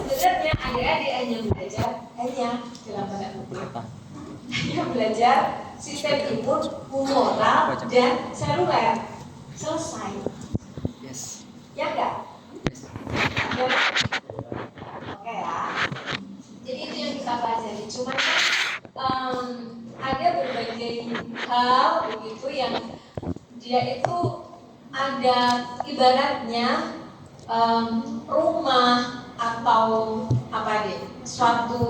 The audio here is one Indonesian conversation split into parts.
sebenarnya adik-adik hanya belajar dalam tanda kutip hanya belajar sistem imun, humoral, dan seluler. Selesai. Yes. Ya enggak? Yes. Ya. Oke ya. Jadi itu yang kita pelajari. Cuma ada berbagai hal begitu yang dia itu ada ibaratnya rumah atau apa deh, suatu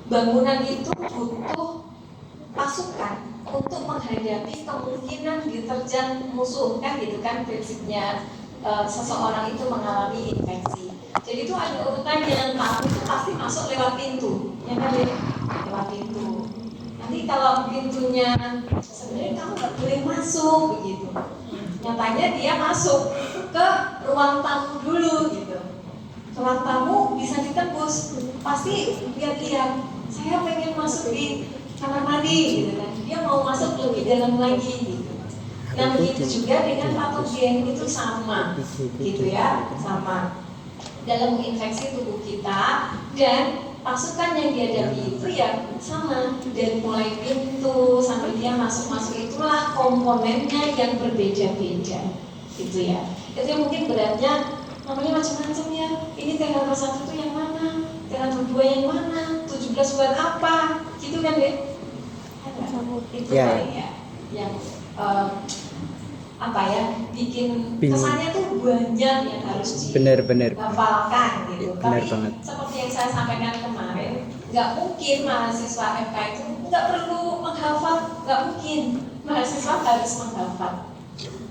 bangunan itu butuh pasukan untuk menghadapi kemungkinan diterjang musuh, kan gitu kan prinsipnya. Seseorang itu mengalami infeksi. Jadi itu ada urutannya, kamu itu pasti masuk lewat pintu, ya kan ya? Lewat pintu. Nanti kalau pintunya sebenarnya kamu nggak boleh masuk begitu. Nyatanya dia masuk ke ruang tamu dulu gitu. Ruang tamu bisa ditembus, pasti lihat-lihat. Saya pengen masuk di kamar mandi gitu kan. Dia mau masuk lebih dalam lagi gitu. Nah begitu juga dengan patogen itu sama, gitu ya, sama dalam menginfeksi tubuh kita, dan pasukan yang dihadapi itu ya sama, dari mulai pintu sampai dia masuk itulah komponennya yang berbeda-beda, gitu ya. Itu yang mungkin beratnya namanya macam-macam ya. Ini tanggal 1 itu yang mana, tanggal 2 yang mana, 17 buat apa, gitu kan deh. Itu ya. ya yang apa ya, bikin kesannya tuh banyak yang harus dihafalkan gitu. Bener Tapi banget. seperti yang saya sampaikan kemarin, nggak mungkin mahasiswa FK itu nggak perlu menghafal, nggak mungkin. Mahasiswa harus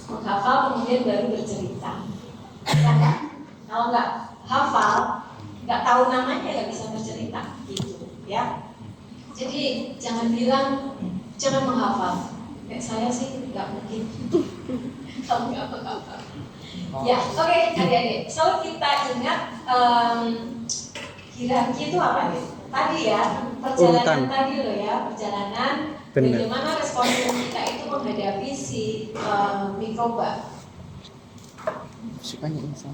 menghafal kemudian baru bercerita. Ya, kalau nggak hafal, nggak tahu namanya nggak bisa bercerita gitu ya. Jadi jangan bilang jangan menghafal. Kayak saya sih nggak mungkin. Kamu nggak menghafal. Ya, oke, adik-adik. Selalu kita ingat hierarki itu apa nih? Tadi ya, perjalanan tadi loh ya, perjalanan bagaimana respon kita itu menghadapi si mikroba. Sukanya instan.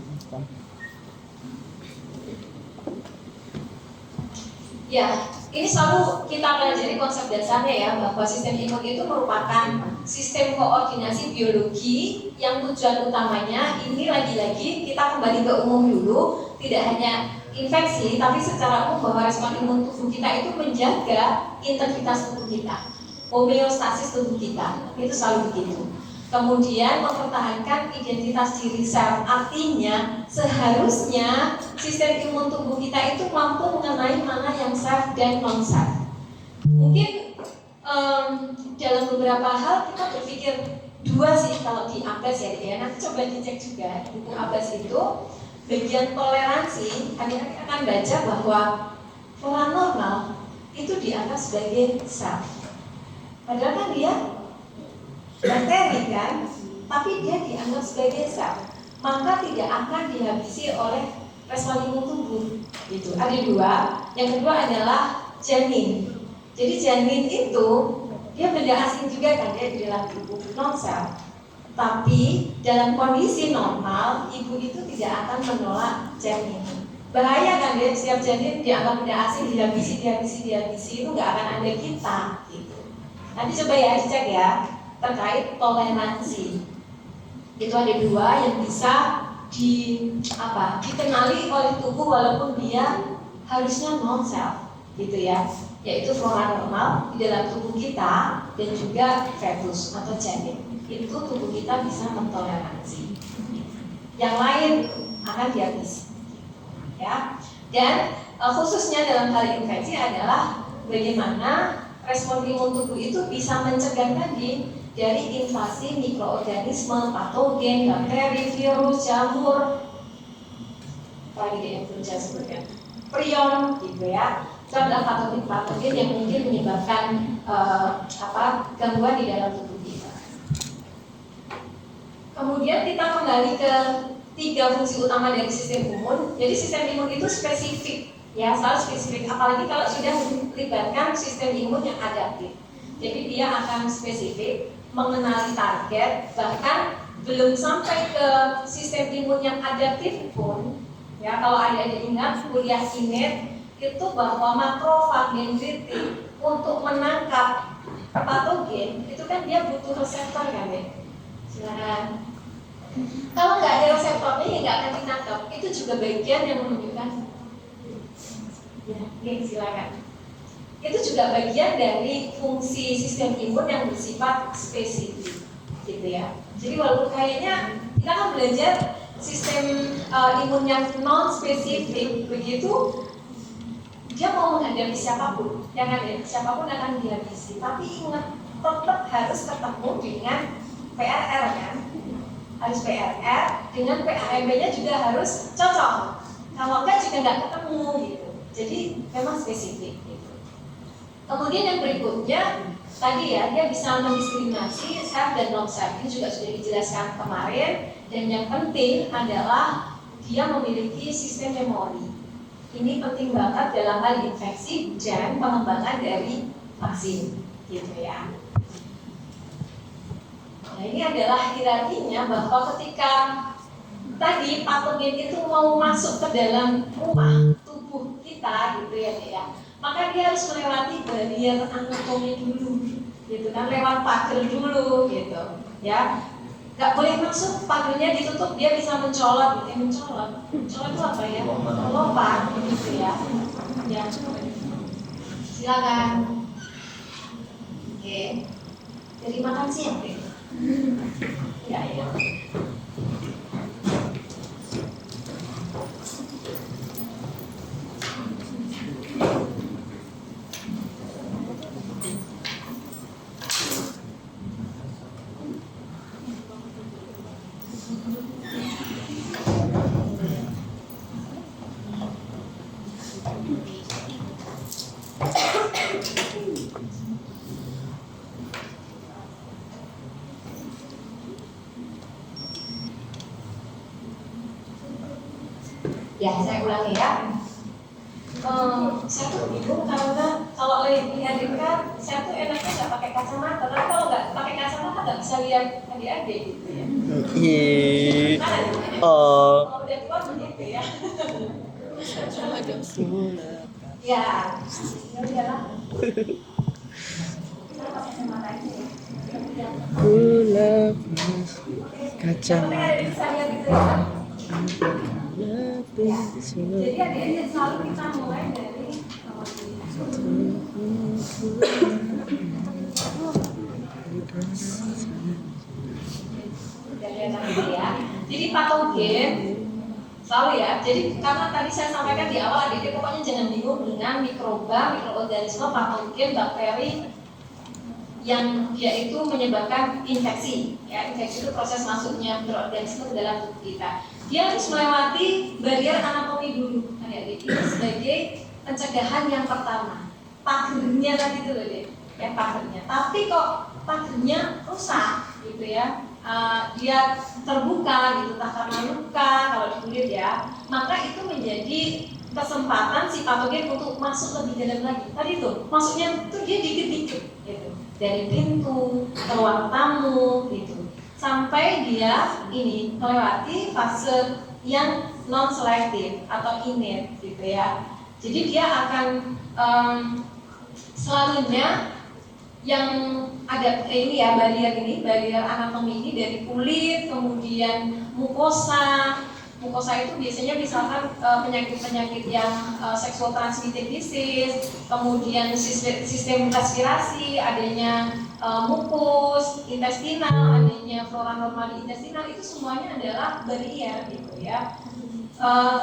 Ya, ini selalu kita pelajari konsep dasarnya ya, bahwa sistem imun itu merupakan sistem koordinasi biologi yang tujuan utamanya ini lagi-lagi kita kembali ke umum dulu, tidak hanya infeksi, tapi secara umum bahwa respon imun tubuh kita itu menjaga integritas tubuh kita, homeostasis tubuh kita, itu selalu begitu. Kemudian mempertahankan identitas diri sel, artinya seharusnya sistem imun tubuh kita itu mampu mengenai mana yang safe dan non safe. Mungkin dalam beberapa hal kita berpikir dua sih kalau di Abbas ya, nanti coba dicek juga buku Abbas itu bagian toleransi, adik-adik akan baca bahwa flora normal itu dianggap sebagai safe. Padahal kan dia bakteri kan, tapi dia dianggap sebagai sel, maka tidak akan dihabisi oleh respon imun tubuh. Gitu. Ada dua. Yang kedua adalah janin. Jadi janin itu dia benda asing juga kan, dia di dalam tubuh non sel. Tapi dalam kondisi normal, ibu itu tidak akan menolak janin. Bahaya kan dia, setiap janin dianggap benda asing, dihabisi itu nggak akan ada kita. Gitu. Nanti coba ya dicek ya. Terkait toleransi itu ada dua yang bisa dikenali oleh tubuh walaupun dia harusnya non sel gitu ya, yaitu flora normal di dalam tubuh kita dan juga fetus atau janin, itu tubuh kita bisa mentoleransi, yang lain akan dihabisi ya. Dan khususnya dalam hal infeksi adalah bagaimana respon imun tubuh itu bisa mencegah tadi dari invasi mikroorganisme, patogen, bakteri, virus, jamur, sebutkan, prion, gitu ya. Itu adalah patogen yang mungkin menyebabkan gangguan di dalam tubuh kita. Kemudian kita kembali ke 3 fungsi utama dari sistem imun. Jadi sistem imun itu spesifik, ya, selalu spesifik. Apalagi kalau sudah melibatkan sistem imun yang adaptif. Jadi dia akan spesifik, mengenali target, bahkan belum sampai ke sistem imun yang adaptif pun, Ya, kalau adik-adik ingat kuliah INET itu bahwa makrofag dendritik untuk menangkap patogen itu kan dia butuh reseptor kan ya. Silakan. Kalau nggak ada reseptornya ya nggak akan ditangkap. Itu juga bagian yang menunjukkan. Ya, silakan. Itu juga bagian dari fungsi sistem imun yang bersifat spesifik, gitu ya. Jadi walaupun kayaknya kita kan belajar sistem imun yang non spesifik, begitu dia mau menghadapi siapapun, ya kan ya, siapapun akan dihabisi. Tapi ingat, tetap harus ketemu dengan PRR kan, harus PRR dengan PAMB-nya juga harus cocok. Kalau enggak juga nggak ketemu gitu. Jadi memang spesifik. Gitu. Kemudian yang berikutnya tadi ya, dia bisa mendiskriminasi self dan non self. Ini juga sudah dijelaskan kemarin. Dan yang penting adalah dia memiliki sistem memori. Ini penting banget dalam hal infeksi dan pengembangan dari vaksin, gitu ya. Nah, ini adalah hierarkinya bahwa ketika tadi patogen itu mau masuk ke dalam rumah tubuh kita, gitu ya. Maka dia harus melewati barrier anatomi dulu, gitu kan, lewat pagar dulu, gitu, ya. Gak boleh masuk, pagarnya ditutup, dia bisa mencolot, gitu. Mencolot itu apa ya? Melompat, gitu ya. Ya, silakan. Oke, jadi makan siang deh. Ya. Ya, saya ulangi ya. Saya tuh bingung karena kalau lihat dekat, saya tuh enaknya nggak pakai kacamata. Tapi kalau nggak pakai kacamata nggak bisa lihat adik-adik gitu ya. Kalau udah tua begitu ya. Ya, udahlah. Kita pakai kacamata aja ya. Kacamata. Bisa lihat gitu ya. Ya. Jadi adik-adik selalu kita mulai dari ya. Jadi patogen selalu ya. Jadi karena tadi saya sampaikan di awal adik-adik pokoknya jangan bingung dengan mikroba, mikroorganisme, patogen, bakteri yang dia itu menyebabkan infeksi. Ya, infeksi itu proses masuknya mikroorganisme ke dalam tubuh kita. Dia harus melewati barrier anatomi dulu, adik-adik. Ini sebagai pencegahan yang pertama. Pagernya tadi itu loh deh, ya pagernya. Tapi kok pagernya rusak, gitu ya. Dia terbuka, gitu, entah karena luka kalau di kulit ya. Maka itu menjadi kesempatan si patogen untuk masuk lebih dalam lagi. Tadi tuh masuknya tuh dia dikit-dikit, gitu. Dari pintu ke ruang tamu, gitu. Sampai dia ini melewati fase yang non selektif atau innate, gitu ya. Jadi dia akan selanjutnya yang ada ini ya, barrier anatomi ini dari kulit, kemudian mukosa. Mukosa itu biasanya misalkan penyakit-penyakit yang sexual transmitted disease, kemudian sistem respirasi, adanya mukus intestinal, adanya flora normal di intestinal, itu semuanya adalah barrier gitu ya.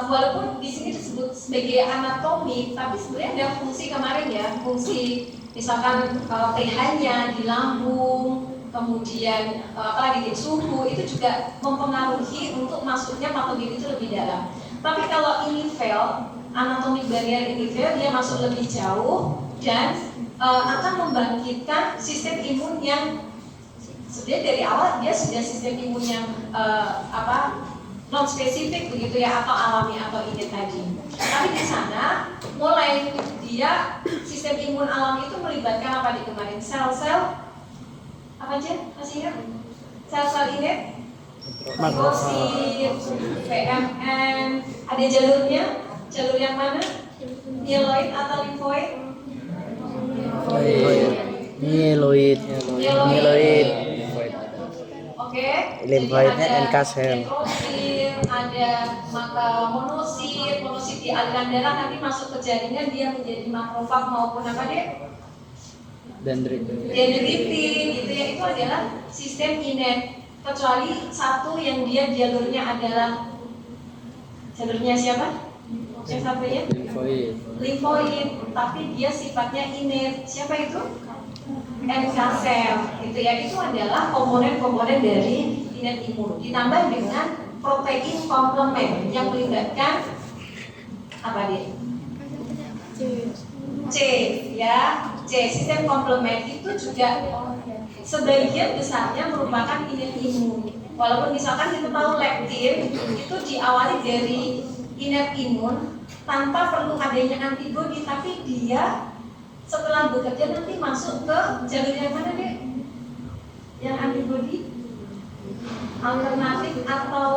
Walaupun di sini disebut sebagai anatomi, tapi sebenarnya ada fungsi kemarin ya, fungsi misalkan pH-nya di lambung, kemudian apalagi suhu itu juga mempengaruhi untuk masuknya patogen itu lebih dalam. Tapi kalau ini fail, anatomic barrier ini fail, dia masuk lebih jauh dan akan membangkitkan sistem imun yang sebenarnya dari awal dia sudah sistem imun yang non spesifik begitu ya, atau alami atau innate tadi. Tapi di sana mulai dia sistem imun alami itu melibatkan apa di kemarin, sel-sel apa aja masih ingat? Sel-sel innate Limfosit, VMN, ada jalurnya? Jalur yang mana? Myeloid atau limfoid? Myeloid. Oke. Limfoidnya NK cell. Neutrophil, ada monosit di aliran darah nanti masuk ke jaringan dia menjadi makrofag maupun apa deh? Dendritin, gitu ya, itu adalah sistem inet. Kecuali satu yang dia jalurnya adalah jalurnya siapa? Yang satunya? Limfoid, tapi dia sifatnya inet. Siapa itu? NK cell, gitu ya. Itu adalah komponen-komponen dari inet imun. Ditambah dengan protein komplement yang melibatkan apa dia? C, ya. C, sistem komplement itu juga sebagian besarnya merupakan inet imun. Walaupun misalkan kita tahu leptin itu diawali dari inet imun tanpa perlu adanya antibodi, tapi dia setelah bekerja nanti masuk ke jalur yang mana deh? Yang antibodi alternatif atau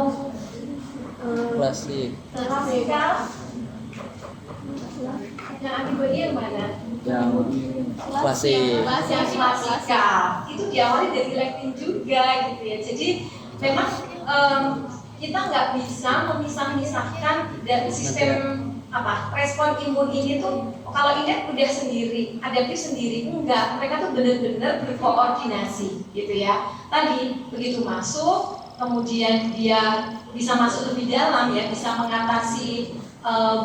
klasikal? Yang antibodi yang mana? Yang klasik. Yang klasikal itu diawali dari leptin juga, gitu ya. Jadi memang kita nggak bisa memisah-misahkan dari sistem respon imun ini tuh. Kalau inet udah sendiri, adaptif sendiri, enggak. Mereka tuh benar-benar berkoordinasi, gitu ya. Tadi begitu masuk, kemudian dia bisa masuk lebih dalam, ya, bisa mengatasi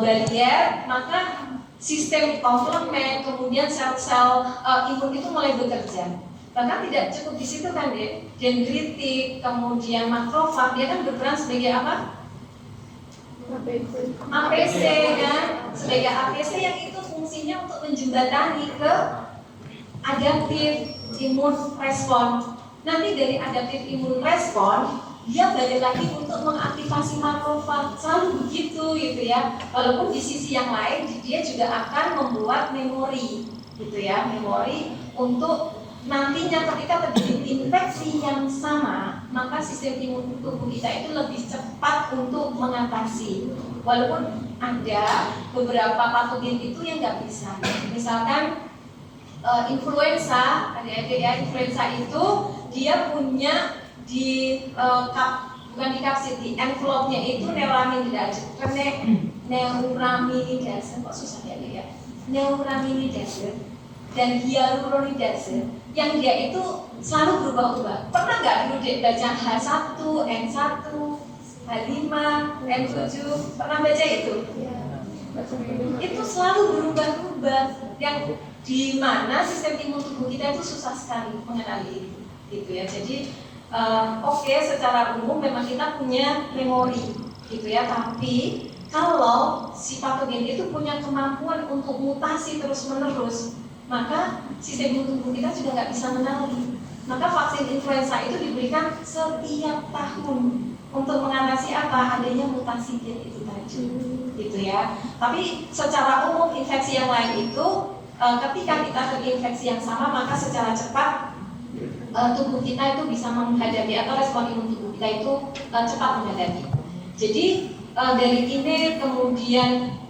barier, maka sistem komplement, kemudian sel-sel imun itu mulai bekerja. Bahkan tidak cukup di situ kan, dendritik, kemudian makrofag, dia kan berperan sebagai apa? APC kan, sebagai APC yang itu fungsinya untuk menjembatani ke adaptif imun respon. Nanti dari adaptif imun respon dia balik lagi untuk mengaktifasi makrofag, selalu begitu, gitu ya. Walaupun di sisi yang lain dia juga akan membuat memori, gitu ya, memori untuk nantinya ketika terjadi infeksi yang sama, maka sistem imun tubuh kita itu lebih cepat untuk mengatasi. Walaupun ada beberapa patogen itu yang nggak bisa. Misalkan influenza, adik-adik ya, influenza itu dia punya di bukan di kapsid, di envelope-nya itu neuraminidase. Neuraminidase, kok susah ya? Neuraminidase dan hyaluronidase yang dia itu selalu berubah-ubah. Pernah nggak dulu baca H1, N1, H5, N7? Pernah baca itu? Itu selalu berubah-ubah, yang di mana sistem imun tubuh kita itu susah sekali mengenali itu, gitu ya. Jadi oke, secara umum memang kita punya memori, gitu ya. Tapi kalau si patogen itu punya kemampuan untuk mutasi terus-menerus, maka sistem imun tubuh kita juga nggak bisa mengenali. Maka vaksin influenza itu diberikan setiap tahun untuk mengatasi apa? Adanya mutasi gen itu tadi, gitu ya. Tapi secara umum infeksi yang lain itu ketika kita terinfeksi yang sama, maka secara cepat tubuh kita itu bisa menghadapi, atau respon imun tubuh kita itu cepat menghadapi. Jadi dari ini kemudian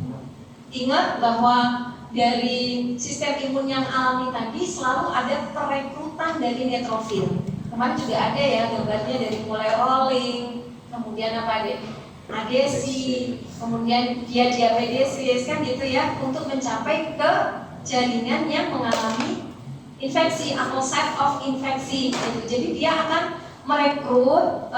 ingat bahwa dari sistem imun yang alami tadi selalu ada perekrutan dari neutrofil. Kemarin juga ada ya gambarnya, dari mulai rolling, kemudian apa deh, adesi, kemudian dia diabetes kan, gitu ya, untuk mencapai ke jaringan yang mengalami infeksi atau site of infeksi, gitu. Jadi dia akan merekrut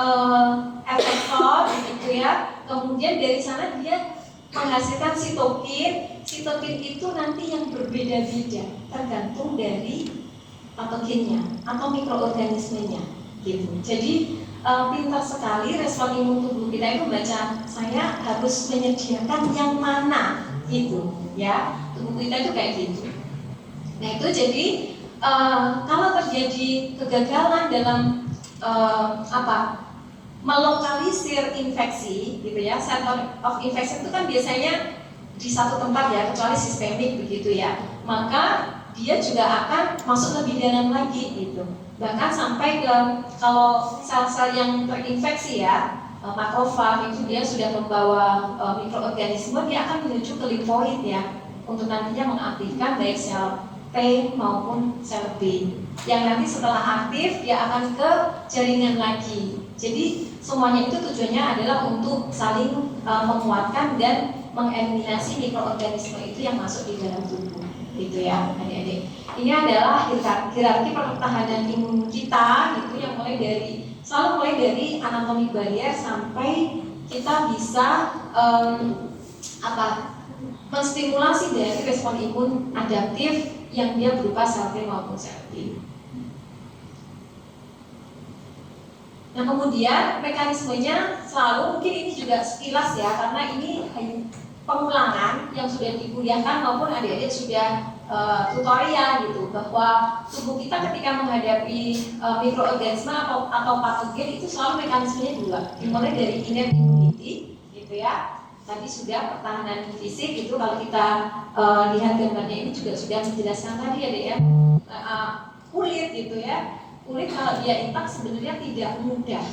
efektor, gitu ya. Kemudian dari sana dia menghasilkan sitokin. Sitokin itu nanti yang berbeda-beda tergantung dari patogennya atau mikroorganismenya, gitu. Jadi pintar sekali respon imun tubuh kita itu baca, saya harus menyediakan yang mana, gitu ya. Tubuh kita itu kayak gitu. Nah itu jadi kalau terjadi kegagalan dalam melokalisir infeksi, gitu ya, center of infection itu kan biasanya di satu tempat ya, kecuali sistemik begitu ya, maka dia juga akan masuk lebih dalam lagi gitu. Bahkan sampai ke kalau sel-sel yang terinfeksi ya, makrofag itu dia sudah membawa mikroorganisme, dia akan menuju ke limfoid ya, untuk nantinya mengaktifkan baik sel T maupun sel B. Yang nanti setelah aktif dia akan ke jaringan lagi. Jadi semuanya itu tujuannya adalah untuk saling menguatkan dan mengeliminasi mikroorganisme itu yang masuk di dalam tubuh. Gitu ya adik-adik. Ini adalah hierarki pertahanan imun kita gitu, yang selalu mulai dari anatomi barier sampai kita bisa menstimulasi dari respon imun adaptif yang dia berupa sel T maupun sel B. Nah kemudian mekanismenya selalu, mungkin ini juga sekilas ya, karena ini pengulangan yang sudah dikuliahkan maupun adik-adik sudah tutorial gitu, bahwa tubuh kita ketika menghadapi mikroorganisme atau patogen itu selalu mekanismenya dua, dimulai dari innate immunity gitu ya. Tadi sudah pertahanan fisik itu, kalau kita lihat gambarnya ini juga sudah menjelaskan tadi adik ya, kulit gitu ya. Kulit kalau dia intak sebenarnya tidak mudah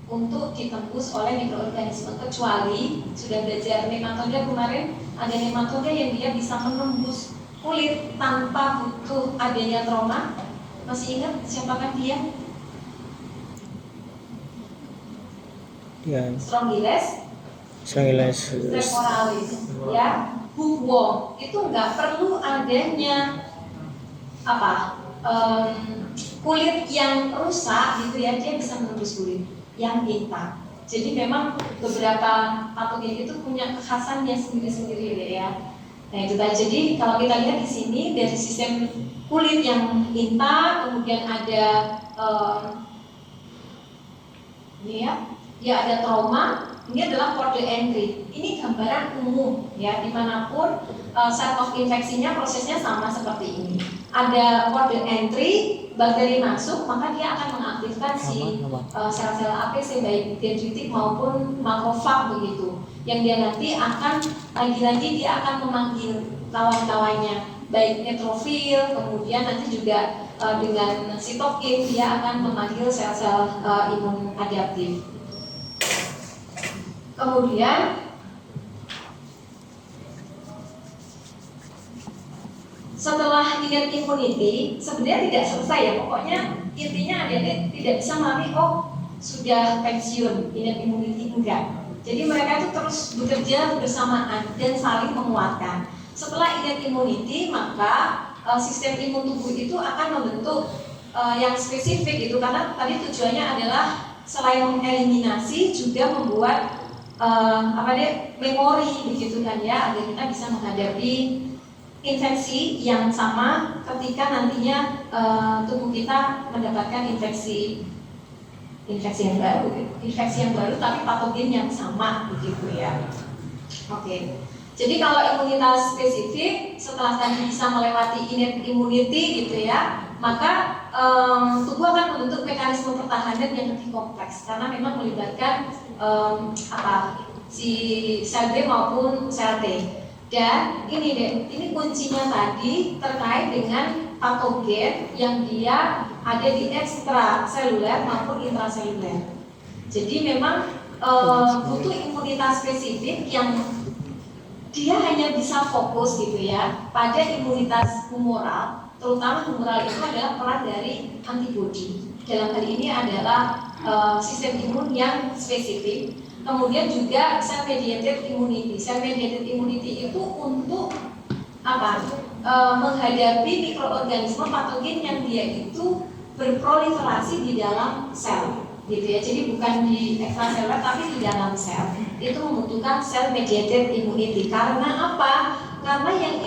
untuk ditembus oleh mikroorganisme, kecuali sudah belajar nematoda kemarin, ada nematoda yang dia bisa menembus kulit tanpa butuh adanya trauma. Masih ingat siapakah dia? Ya. Strongyles Streporalis ya. Hookworm itu nggak perlu adanya kulit yang rusak gitu ya, dia bisa menembus kulit yang intak. Jadi memang beberapa patogen itu punya kekhasannya sendiri-sendiri ya. Nah itu tadi. Jadi kalau kita lihat di sini dari sistem kulit yang intak, kemudian ada ini ya, dia ada trauma. Ini adalah kode entry. Ini gambaran umum ya, dimanapun site of infeksinya prosesnya sama seperti ini. Ada kode entry, bakteri masuk, maka dia akan mengaktifkan si sel-sel APC baik dendritik maupun makrofag begitu. Yang dia nanti akan lagi-lagi dia akan memanggil kawan-kawannya, baik neutrofil, kemudian nanti juga dengan sitokin dia akan memanggil sel-sel imun adaptif. Kemudian setelah innate immunity sebenarnya tidak selesai ya, pokoknya intinya adik-adik tidak bisa mengatakan oh sudah pensiun innate immunity, enggak. Jadi mereka itu terus bekerja bersamaan dan saling menguatkan. Setelah innate immunity maka sistem imun tubuh itu akan membentuk yang spesifik itu, karena tadi tujuannya adalah selain mengeliminasi juga membuat memori begitu kan ya, agar kita bisa menghadapi infeksi yang sama ketika nantinya tubuh kita mendapatkan infeksi yang baru tapi patogen yang sama begitu ya. Oke. Jadi kalau imunitas spesifik setelah tadi bisa melewati innate immunity gitu ya, maka tubuh akan membentuk mekanisme pertahanan yang lebih kompleks karena memang melibatkan si sel B maupun sel T. Dan ini kuncinya tadi terkait dengan patogen yang dia ada di ekstraseluler maupun intraseluler. Jadi memang butuh imunitas spesifik yang dia hanya bisa fokus gitu ya pada imunitas humoral, terutama humoral itu adalah peran dari antibodi. Dalam hal ini adalah sistem imun yang spesifik. Kemudian juga cell mediated immunity. Cell mediated immunity itu untuk menghadapi mikroorganisme patogen yang dia itu berproliferasi di dalam sel, gitu ya. Jadi bukan di ekstraseluler tapi di dalam sel. Itu membutuhkan cell mediated immunity. Karena apa? Karena yang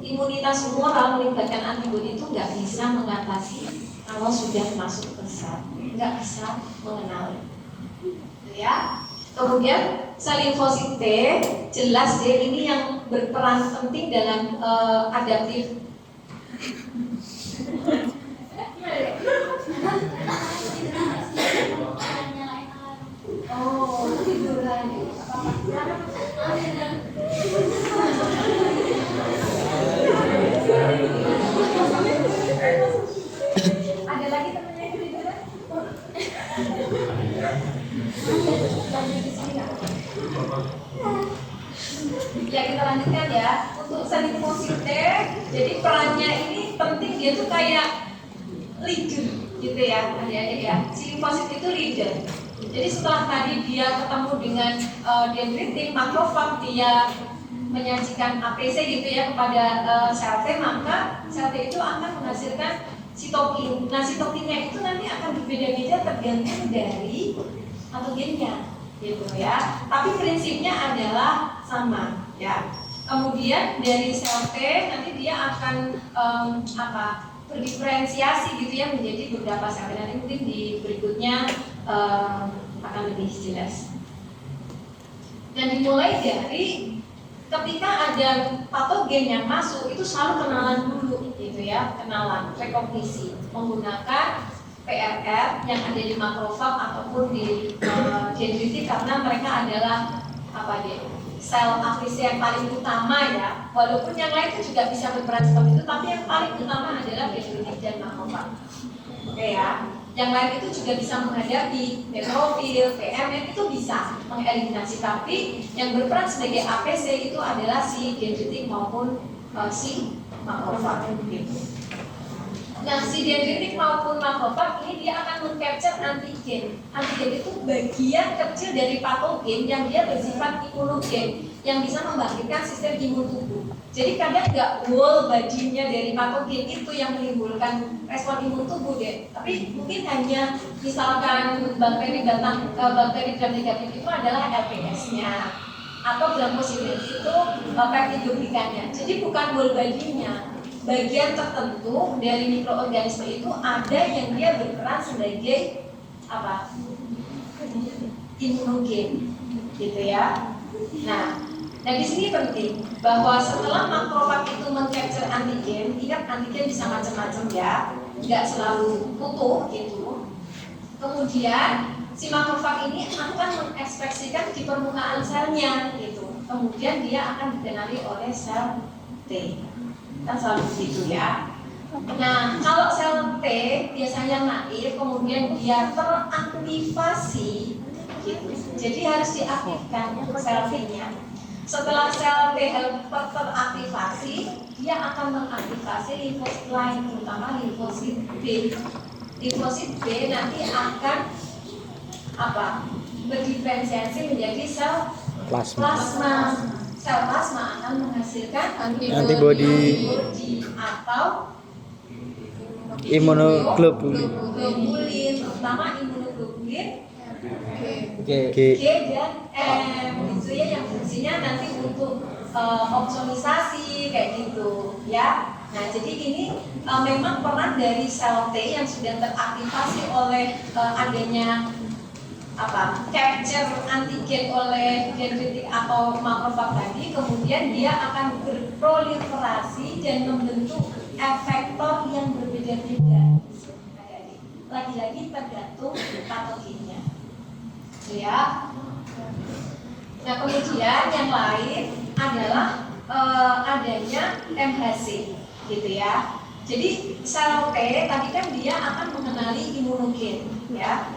imunitas humoral melibatkan antibodi itu nggak bisa mengatasi kalau sudah masuk ke sel, nggak bisa mengenali, gitu ya. Kemudian sel limfosit T, jelas dia ini yang berperan penting dalam adaptif. Oh, tiduran. untuk sel limfosite. Jadi perannya ini penting, dia tuh kayak leader gitu ya, adik-adik ya. Si limfosit itu leader. Jadi setelah tadi dia ketemu dengan dendritik, makrofag, dia menyajikan APC gitu ya kepada sel T, maka sel T itu akan menghasilkan sitokin. Nah, sitokinnya itu nanti akan berbeda-beda tergantung dari patogennya gitu ya. Tapi prinsipnya adalah sama ya. Kemudian dari sel T nanti dia akan berdiferensiasi gitu ya menjadi beberapa sel. Nanti mungkin di berikutnya akan lebih jelas. Dan dimulai dari ketika ada patogen yang masuk itu selalu kenalan dulu gitu ya, kenalan, rekognisi menggunakan PRR yang ada di makrofag ataupun di dendritik, karena mereka adalah sel APC yang paling utama ya. Walaupun yang lain itu juga bisa berperan seperti itu, tapi yang paling utama adalah dendritik dan makrofag. Oke ya. Yang lain itu juga bisa menghadapi neutrofil, PMN itu bisa mengeliminasi, tapi yang berperan sebagai APC itu adalah si dendritik maupun si makrofag gitu. Nah, si dendritik maupun makrofag ini dia akan mengcapture antigen. Antigen itu bagian kecil dari patogen yang dia bersifat imunogen, yang bisa membangkitkan sistem imun tubuh. Jadi kadang nggak whole body-nya dari patogen itu yang menimbulkan respon imun tubuh deh. Tapi mungkin hanya misalkan bakteri gram negatif itu adalah LPS-nya atau gram positif itu peptidoglikannya. Jadi bukan whole body-nya. Bagian tertentu dari mikroorganisme itu ada yang dia berperan sebagai imunogen, gitu ya. Nah di sini penting bahwa setelah makrofag itu mengcapture antigen, ingat antigen bisa macam-macam ya, nggak selalu utuh gitu. Kemudian si makrofag ini akan mengekspresikan di permukaan selnya gitu. Kemudian dia akan dikenali oleh sel T. Kan selalu begitu ya. Nah, kalau sel T biasanya naik, kemudian dia teraktivasi gitu. Jadi harus diaktifkan sel T-nya. Setelah sel T teraktivasi, dia akan mengaktifasi limfosit lain, terutama limfosit B. Limfosit B nanti akan berdiferensiasi menjadi sel plasma. Sel plasma akan menghasilkan antibodi atau imunoglobulin, terutama imunoglobulin G dan M itu ya, yang fungsinya nanti untuk opsonisasi kayak gitu ya. Nah, jadi ini memang peran dari sel T yang sudah teraktivasi oleh adanya capture antigen oleh dendritik atau makrofag tadi, kemudian dia akan berproliferasi dan membentuk efektor yang berbeda-beda. Lagi-lagi tergantung patogennya, ya. Nah, kemudian yang lain adalah adanya MHC, gitu ya. Jadi sel T tadi kan dia akan mengenali imunogen, ya.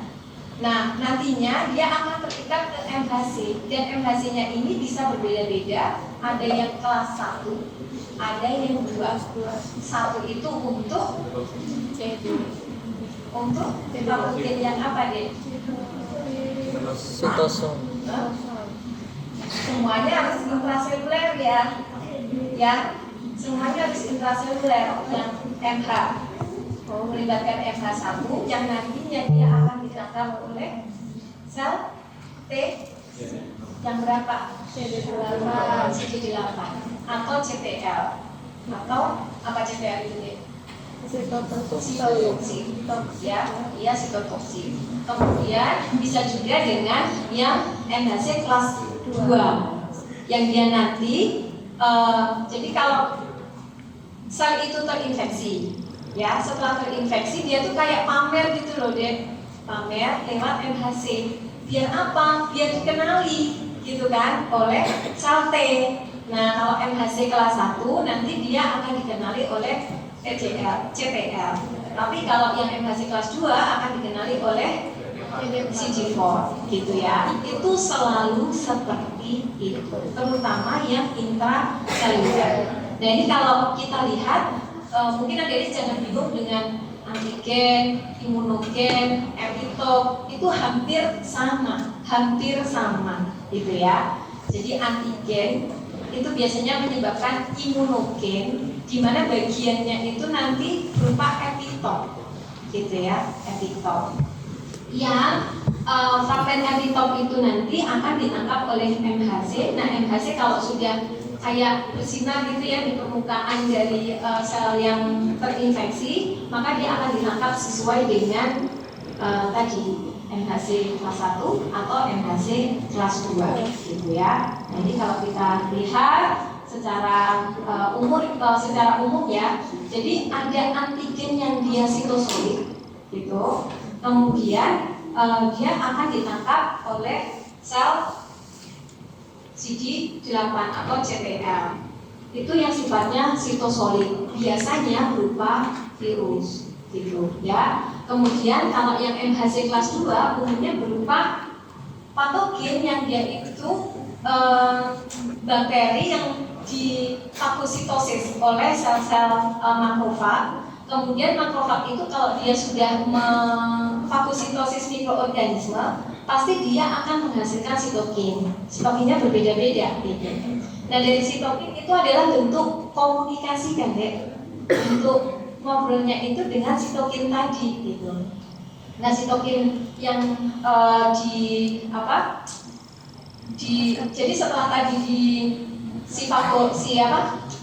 Nah, nantinya dia akan terikat ke MHC, dan MHC-nya ini bisa berbeda-beda. Ada yang kelas 1, ada yang 2. 1 itu untuk patogen yang apa deh? sitosom. Semuanya harus intraseluler ya. Ya, semuanya harus intraseluler yang MH. Melibatkan MH1 yang nantinya dia akan ditangkap oleh sel T yang berapa? CD8 atau CTL atau apa CTL itu? Sitotoksin ya, iya sitotoksin. Kemudian bisa juga dengan yang MHC kelas 2 yang dia nanti jadi kalau sel itu terinfeksi ya, setelah terinfeksi dia tuh kayak pamer gitu loh deh, pamer lewat MHC. Biar apa? Biar dikenali gitu kan oleh sel T. Nah, kalau MHC kelas 1 nanti dia akan dikenali oleh CTL. Tapi kalau yang MHC kelas 2 akan dikenali oleh CD4 gitu ya. Itu selalu seperti seperti itu, terutama yang intraseluler. Nah ini kalau kita lihat, mungkin adik-adik jangan bingung dengan antigen, imunogen, epitop, itu hampir sama, gitu ya. Jadi antigen itu biasanya menyebabkan imunogen, di mana bagiannya itu nanti berupa epitop, gitu ya, epitop. Yang fragmen epitop itu nanti akan ditangkap oleh MHC. Nah MHC kalau sudah kayak bersinar gitu ya di permukaan dari sel yang terinfeksi, maka dia akan ditangkap sesuai dengan tadi MHC kelas 1 atau MHC kelas 2 gitu ya. Jadi kalau kita lihat secara umum ya, jadi ada antigen yang dia sitosolik gitu, kemudian dia akan ditangkap oleh sel CD8 atau CTL. Itu yang sifatnya sitosolik, biasanya berupa virus gitu ya. Kemudian kalau yang MHC kelas 2 umumnya berupa patogen yang dia itu bakteri yang difagositosis oleh sel-sel makrofag. Kemudian makrofag itu kalau dia sudah memfagositosis mikroorganisme, pasti dia akan menghasilkan sitokin. Sitokinnya berbeda-beda. Nah dari sitokin itu adalah bentuk komunikasi kan dek, bentuk ngobrolnya itu dengan sitokin tadi gitu. Nah sitokin yang jadi setelah tadi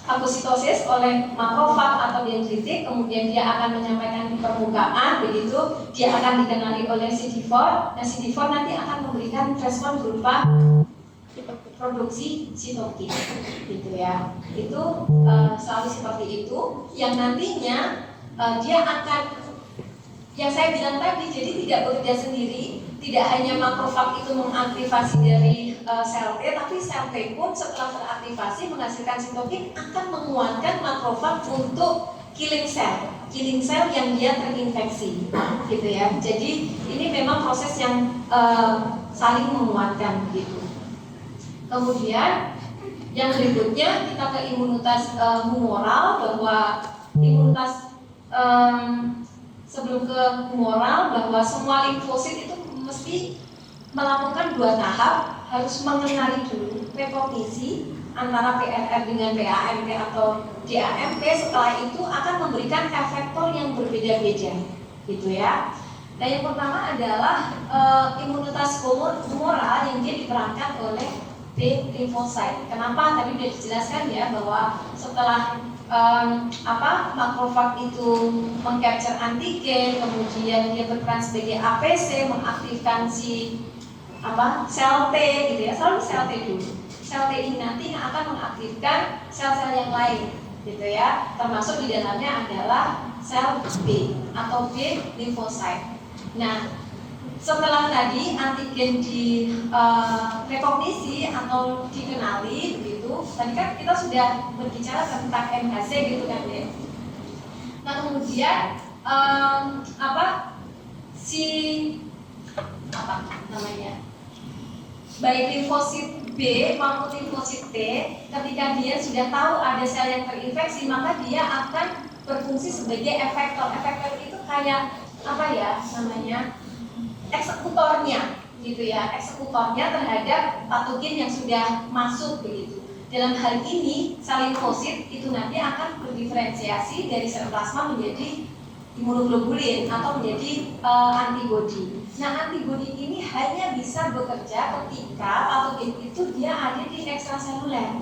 fagositosis oleh makrofag atau dendritik, kemudian dia akan menyampaikan di permukaan, begitu dia akan dikenali oleh CD4. Nah CD4 nanti akan memberikan respon berupa produksi sitokin, gitu ya. Itu selalu seperti itu, yang nantinya dia akan, yang saya bilang tadi, jadi tidak bekerja sendiri. Tidak hanya makrofag itu mengaktifasi dari sel T, tapi sel T pun setelah teraktivasi menghasilkan sitokin akan menguatkan makrofag untuk killing cell yang dia terinfeksi, gitu ya. Jadi ini memang proses yang saling menguatkan, gitu. Kemudian yang berikutnya kita ke imunitas humoral, bahwa imunitas sebelum ke humoral, bahwa semua limfosit itu mesti melakukan 2 tahap, harus mengenali dulu rekognisi antara PRR dengan PAMP atau DAMP. Setelah itu akan memberikan efektor yang berbeda-beda, gitu ya. Nah yang pertama adalah imunitas humoral yang dia diperankan oleh B limfosit. Kenapa? Tadi sudah dijelaskan ya, bahwa setelah makrofag itu mengcapture antigen, kemudian dia berperan sebagai APC, mengaktifkan si sel T gitu ya, selalu sel T dulu. Sel T ini nanti yang akan mengaktifkan sel-sel yang lain gitu ya, termasuk di dalamnya adalah sel B atau B limfosit. Nah setelah tadi antigen di rekognisi atau dikenali begitu, tadi kan kita sudah berbicara tentang MHC gitu kan ya. Nah kemudian baik limfosit B maupun limfosit T, ketika dia sudah tahu ada sel yang terinfeksi, maka dia akan berfungsi sebagai efektor. Efektor itu kayak eksekutornya gitu ya, eksekutornya terhadap patogen yang sudah masuk begitu. Dalam hal ini sel limfosit itu nanti akan berdiferensiasi dari sel plasma menjadi imunoglobulin atau menjadi antibodi. Nah antibodi ini hanya bisa bekerja ketika patogen itu dia ada di ekstraseluler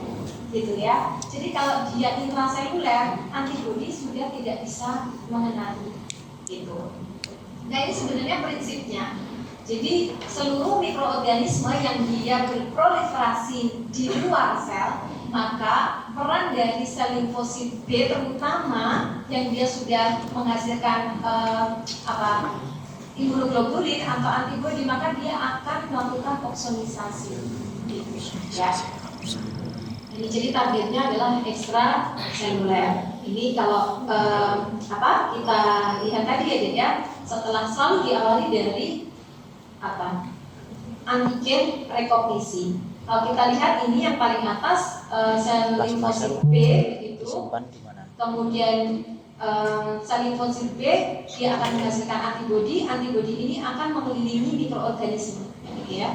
gitu ya. Jadi kalau dia intraseluler, antibodi sudah tidak bisa mengenali gitu. Nah ini sebenarnya prinsipnya. Jadi seluruh mikroorganisme yang dia berproliferasi di luar sel, maka peran dari sel limfosit B terutama yang dia sudah menghasilkan imunoglobulin atau antibodi, maka dia akan melakukan oksonisasi ya. Ini jadi targetnya adalah ekstraseluler. Ini kalau kita lihat tadi ya, setelah selalu diawali dari antigen rekognisi. Kita lihat ini yang paling atas sel limfosit B itu. Disimpan di mana? Kemudian sel limfosit B dia akan menghasilkan antibodi. Antibodi ini akan mengelilingi mikroorganisme, gitu ya.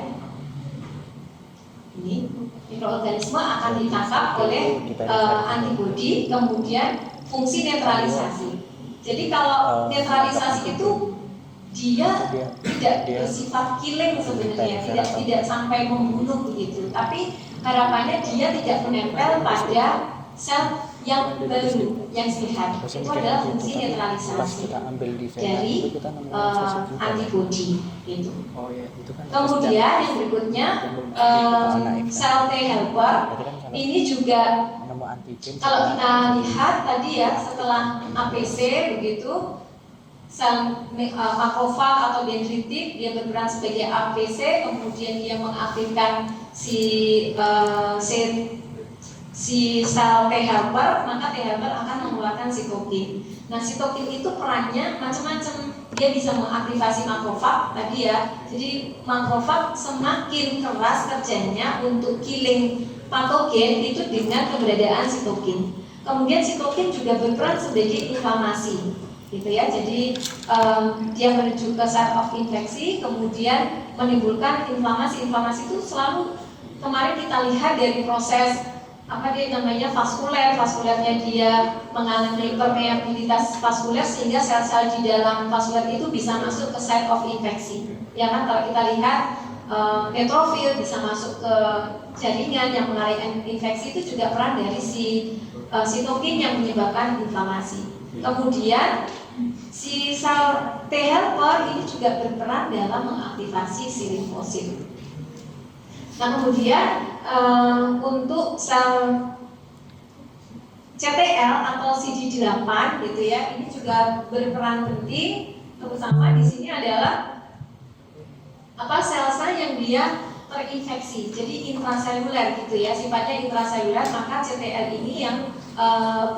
Ini mikroorganisme akan ditangkap oleh antibodi, kemudian fungsi netralisasi. Jadi kalau netralisasi itu dia tidak bersifat killing sebenarnya, tidak sampai membunuh begitu, tapi harapannya dia tidak menempel pada sel yang baru, yang sehat. Itu adalah fungsi netralisasi dari antibodi itu. Kemudian yang berikutnya sel T helper ini juga kalau kita lihat tadi ya setelah APC begitu sel makrofag atau dendritik dia berperan sebagai APC, kemudian dia mengaktifkan si sel T helper, maka T helper akan mengeluarkan sitokin. Nah, sitokin itu perannya macam-macam. Dia bisa mengaktifasi makrofag tadi ya. Jadi makrofag semakin keras kerjanya untuk killing patogen itu dengan keberadaan sitokin. Kemudian sitokin juga berperan sebagai inflamasi, gitu ya. Jadi dia menuju ke site of infeksi, kemudian menimbulkan inflamasi. Inflamasi itu selalu kemarin kita lihat dari proses vaskulernya dia mengalami permeabilitas vaskuler sehingga sel-sel di dalam vaskuler itu bisa masuk ke site of infeksi. Ya kan, kalau kita lihat neutrofil bisa masuk ke jaringan yang mengalami infeksi, itu juga peran dari si sitokin yang menyebabkan inflamasi. Kemudian si sel T helper ini juga berperan dalam mengaktifasi si limfosit. Nah, kemudian untuk sel CTL atau CD8 gitu ya, ini juga berperan penting, terutama di sini adalah sel-sel yang dia terinfeksi, jadi intraseluler gitu ya, sifatnya intraseluler, maka CTL ini yang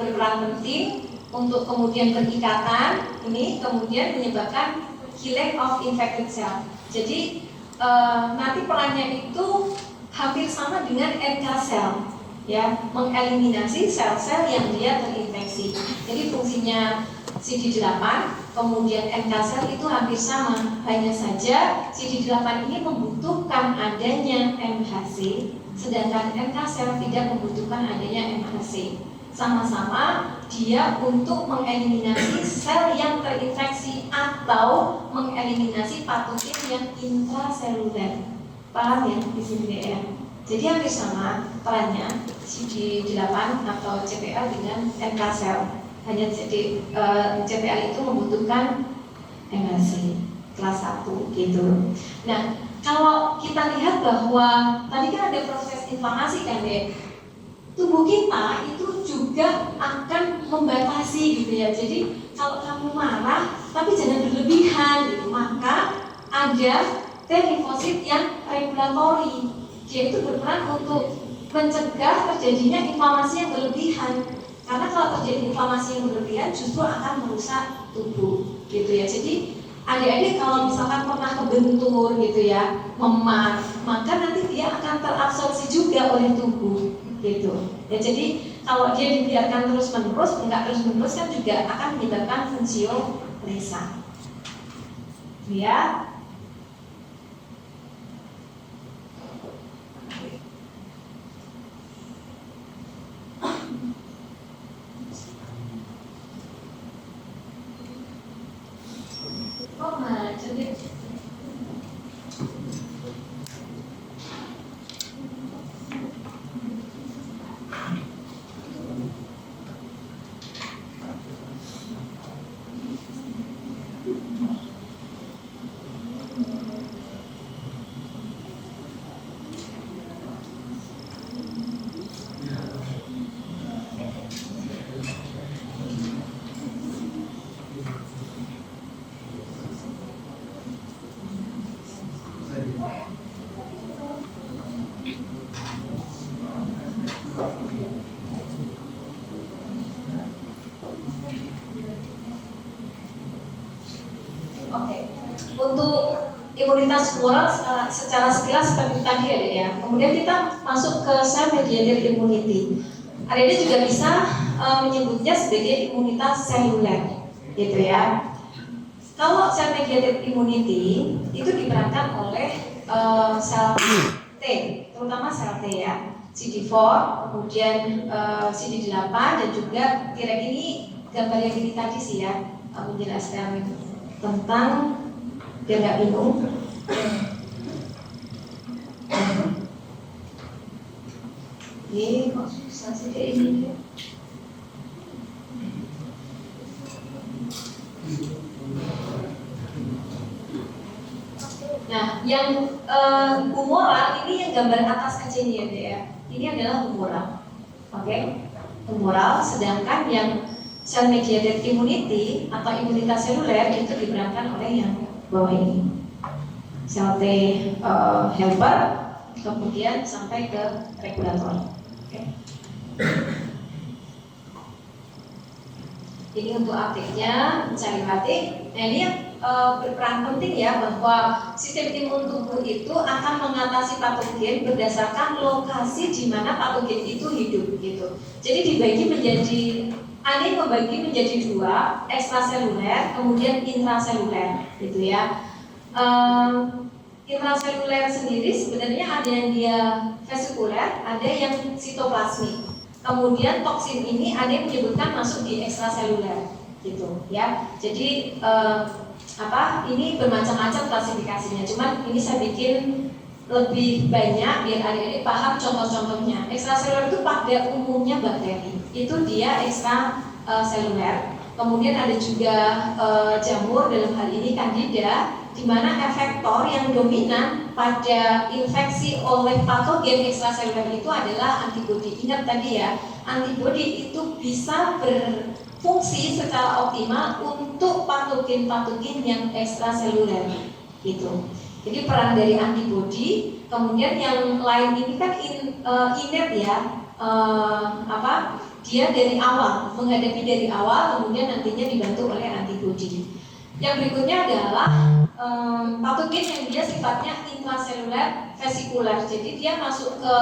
berperan penting untuk kemudian berikatan ini kemudian menyebabkan killing of infected cell. Jadi nanti perannya itu hampir sama dengan NK cell, ya, mengeliminasi sel-sel yang dia terinfeksi. Jadi fungsinya CD8 kemudian NK cell itu hampir sama, hanya saja CD8 ini membutuhkan adanya MHC, sedangkan NK cell tidak membutuhkan adanya MHC. Sama-sama dia untuk mengeliminasi sel yang terinfeksi atau mengeliminasi patogen yang intraseluler. Paham ya di sini ya? Jadi hampir sama perannya CD8 atau CTL dengan NK cell. Hanya CTL itu membutuhkan MHC kelas 1 gitu. Nah, kalau kita lihat bahwa tadi kan ada proses inflamasi kan deh. Tubuh kita itu juga akan membatasi gitu ya. Jadi kalau kamu marah tapi jangan berlebihan gitu, maka ada T limfosit yang regulatori. Dia itu berperan untuk mencegah terjadinya inflamasi yang berlebihan. Karena kalau terjadi inflamasi yang berlebihan justru akan merusak tubuh gitu ya. Jadi adik-adik kalau misalkan pernah kebentur gitu ya, memar, maka nanti dia akan terabsorpsi juga oleh tubuh gitu. Ya, jadi kalau dia dibiarkan terus-menerus, enggak terus-menerus kan juga akan menyebabkan fungsio lesa. Ya. Kok macet ya? Untuk imunitas humoral secara sekilas seperti tadi ada ya. Kemudian kita masuk ke cell mediated immunity. Ada juga bisa menyebutnya sebagai imunitas seluler, gitu ya. Kalau cell mediated immunity itu diperankan oleh sel T, terutama sel T ya, CD4, kemudian CD8 dan juga Treg. Ini gambar yang ini tadi sih ya, menjelaskan tentang dia nggak bingung. Ini kok susah sih kayak ini. Nah, yang humoral ini yang gambar atas aja nih ya. Ini adalah humoral, oke? Humoral. Sedangkan yang cell mediated immunity atau imunitas seluler itu diperankan oleh yang bawah ini, sel T helper, kemudian sampai ke regulator. Okay. Ini untuk update-nya, mencari batik. Nah ini yang berperan penting ya, bahwa sistem imun tubuh itu akan mengatasi patogen berdasarkan lokasi di mana patogen itu hidup gitu. Jadi dibagi menjadi, ada yang membagi menjadi dua, ekstraseluler kemudian intraseluler gitu ya. Intraseluler sendiri sebenarnya ada yang dia vesikuler, ada yang sitoplasmik. Kemudian toksin ini ada yang menyebutkan masuk di ekstraseluler gitu ya. Jadi ini bermacam-macam klasifikasinya. Cuman ini saya bikin lebih banyak biar adik-adik paham contoh-contohnya. Ekstraseluler itu pada umumnya bakteri, itu dia ekstraseluler. Kemudian ada juga jamur, dalam hal ini Candida, di mana efektor yang dominan pada infeksi oleh patogen ekstraseluler itu adalah antibodi. Ingat tadi ya, antibodi itu bisa berfungsi secara optimal untuk patogen-patogen yang ekstraseluler gitu. Jadi peran dari antibodi, kemudian yang lain ini kan inert ya, dia dari awal, menghadapi dari awal, kemudian nantinya dibantu oleh antibodi. Yang berikutnya adalah patogen yang dia sifatnya intraseluler vesikuler. Jadi dia masuk ke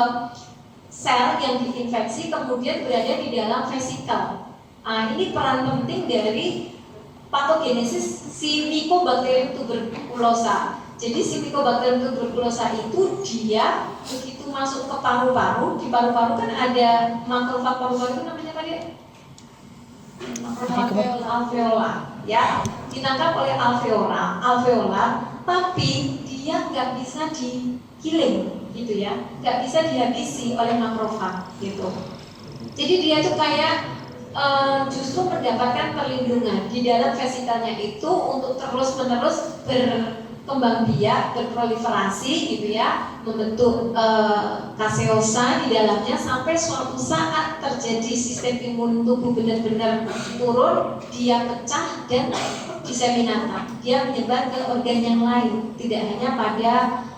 sel yang diinfeksi kemudian berada di dalam vesikel. Ini peran penting dari patogenesis si Mycobacterium tuberculosa. Jadi si Mycobacterium tuberculosa itu dia begitu masuk ke paru-paru, di paru-paru kan ada makrofag paru-paru, itu namanya apa dia? Alveola, ya, ditangkap oleh alveola, tapi dia nggak bisa di-killing, gitu ya, nggak bisa dihabisi oleh makrofag, gitu. Jadi dia tuh kayak justru mendapatkan perlindungan di dalam vesikelnya itu untuk terus-menerus berkembang biak, berproliferasi, gitu ya, membentuk kaseosa di dalamnya sampai suatu saat terjadi sistem imun tubuh benar-benar turun, dia pecah dan diseminata, dia menyebar ke organ yang lain, tidak hanya pada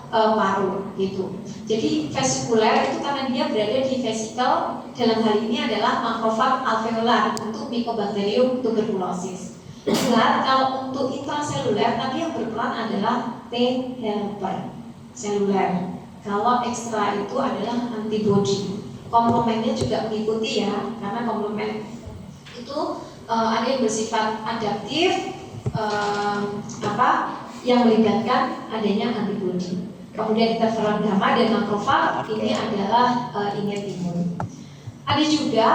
paru gitu. Jadi vesikuler itu karena dia berada di vesikel, dalam hal ini adalah makrofag alveolar untuk Mycobacterium tuberculosis. Nah, kalau untuk intraseluler tadi yang berperan adalah T helper seluler. Kalau ekstra itu adalah antibodi. Komplemennya juga mengikuti ya, karena komplemen itu ada yang bersifat adaptif, yang melibatkan adanya antibodi. Kemudian interferon gamma dan makrofag ini adalah innate imun. Ada juga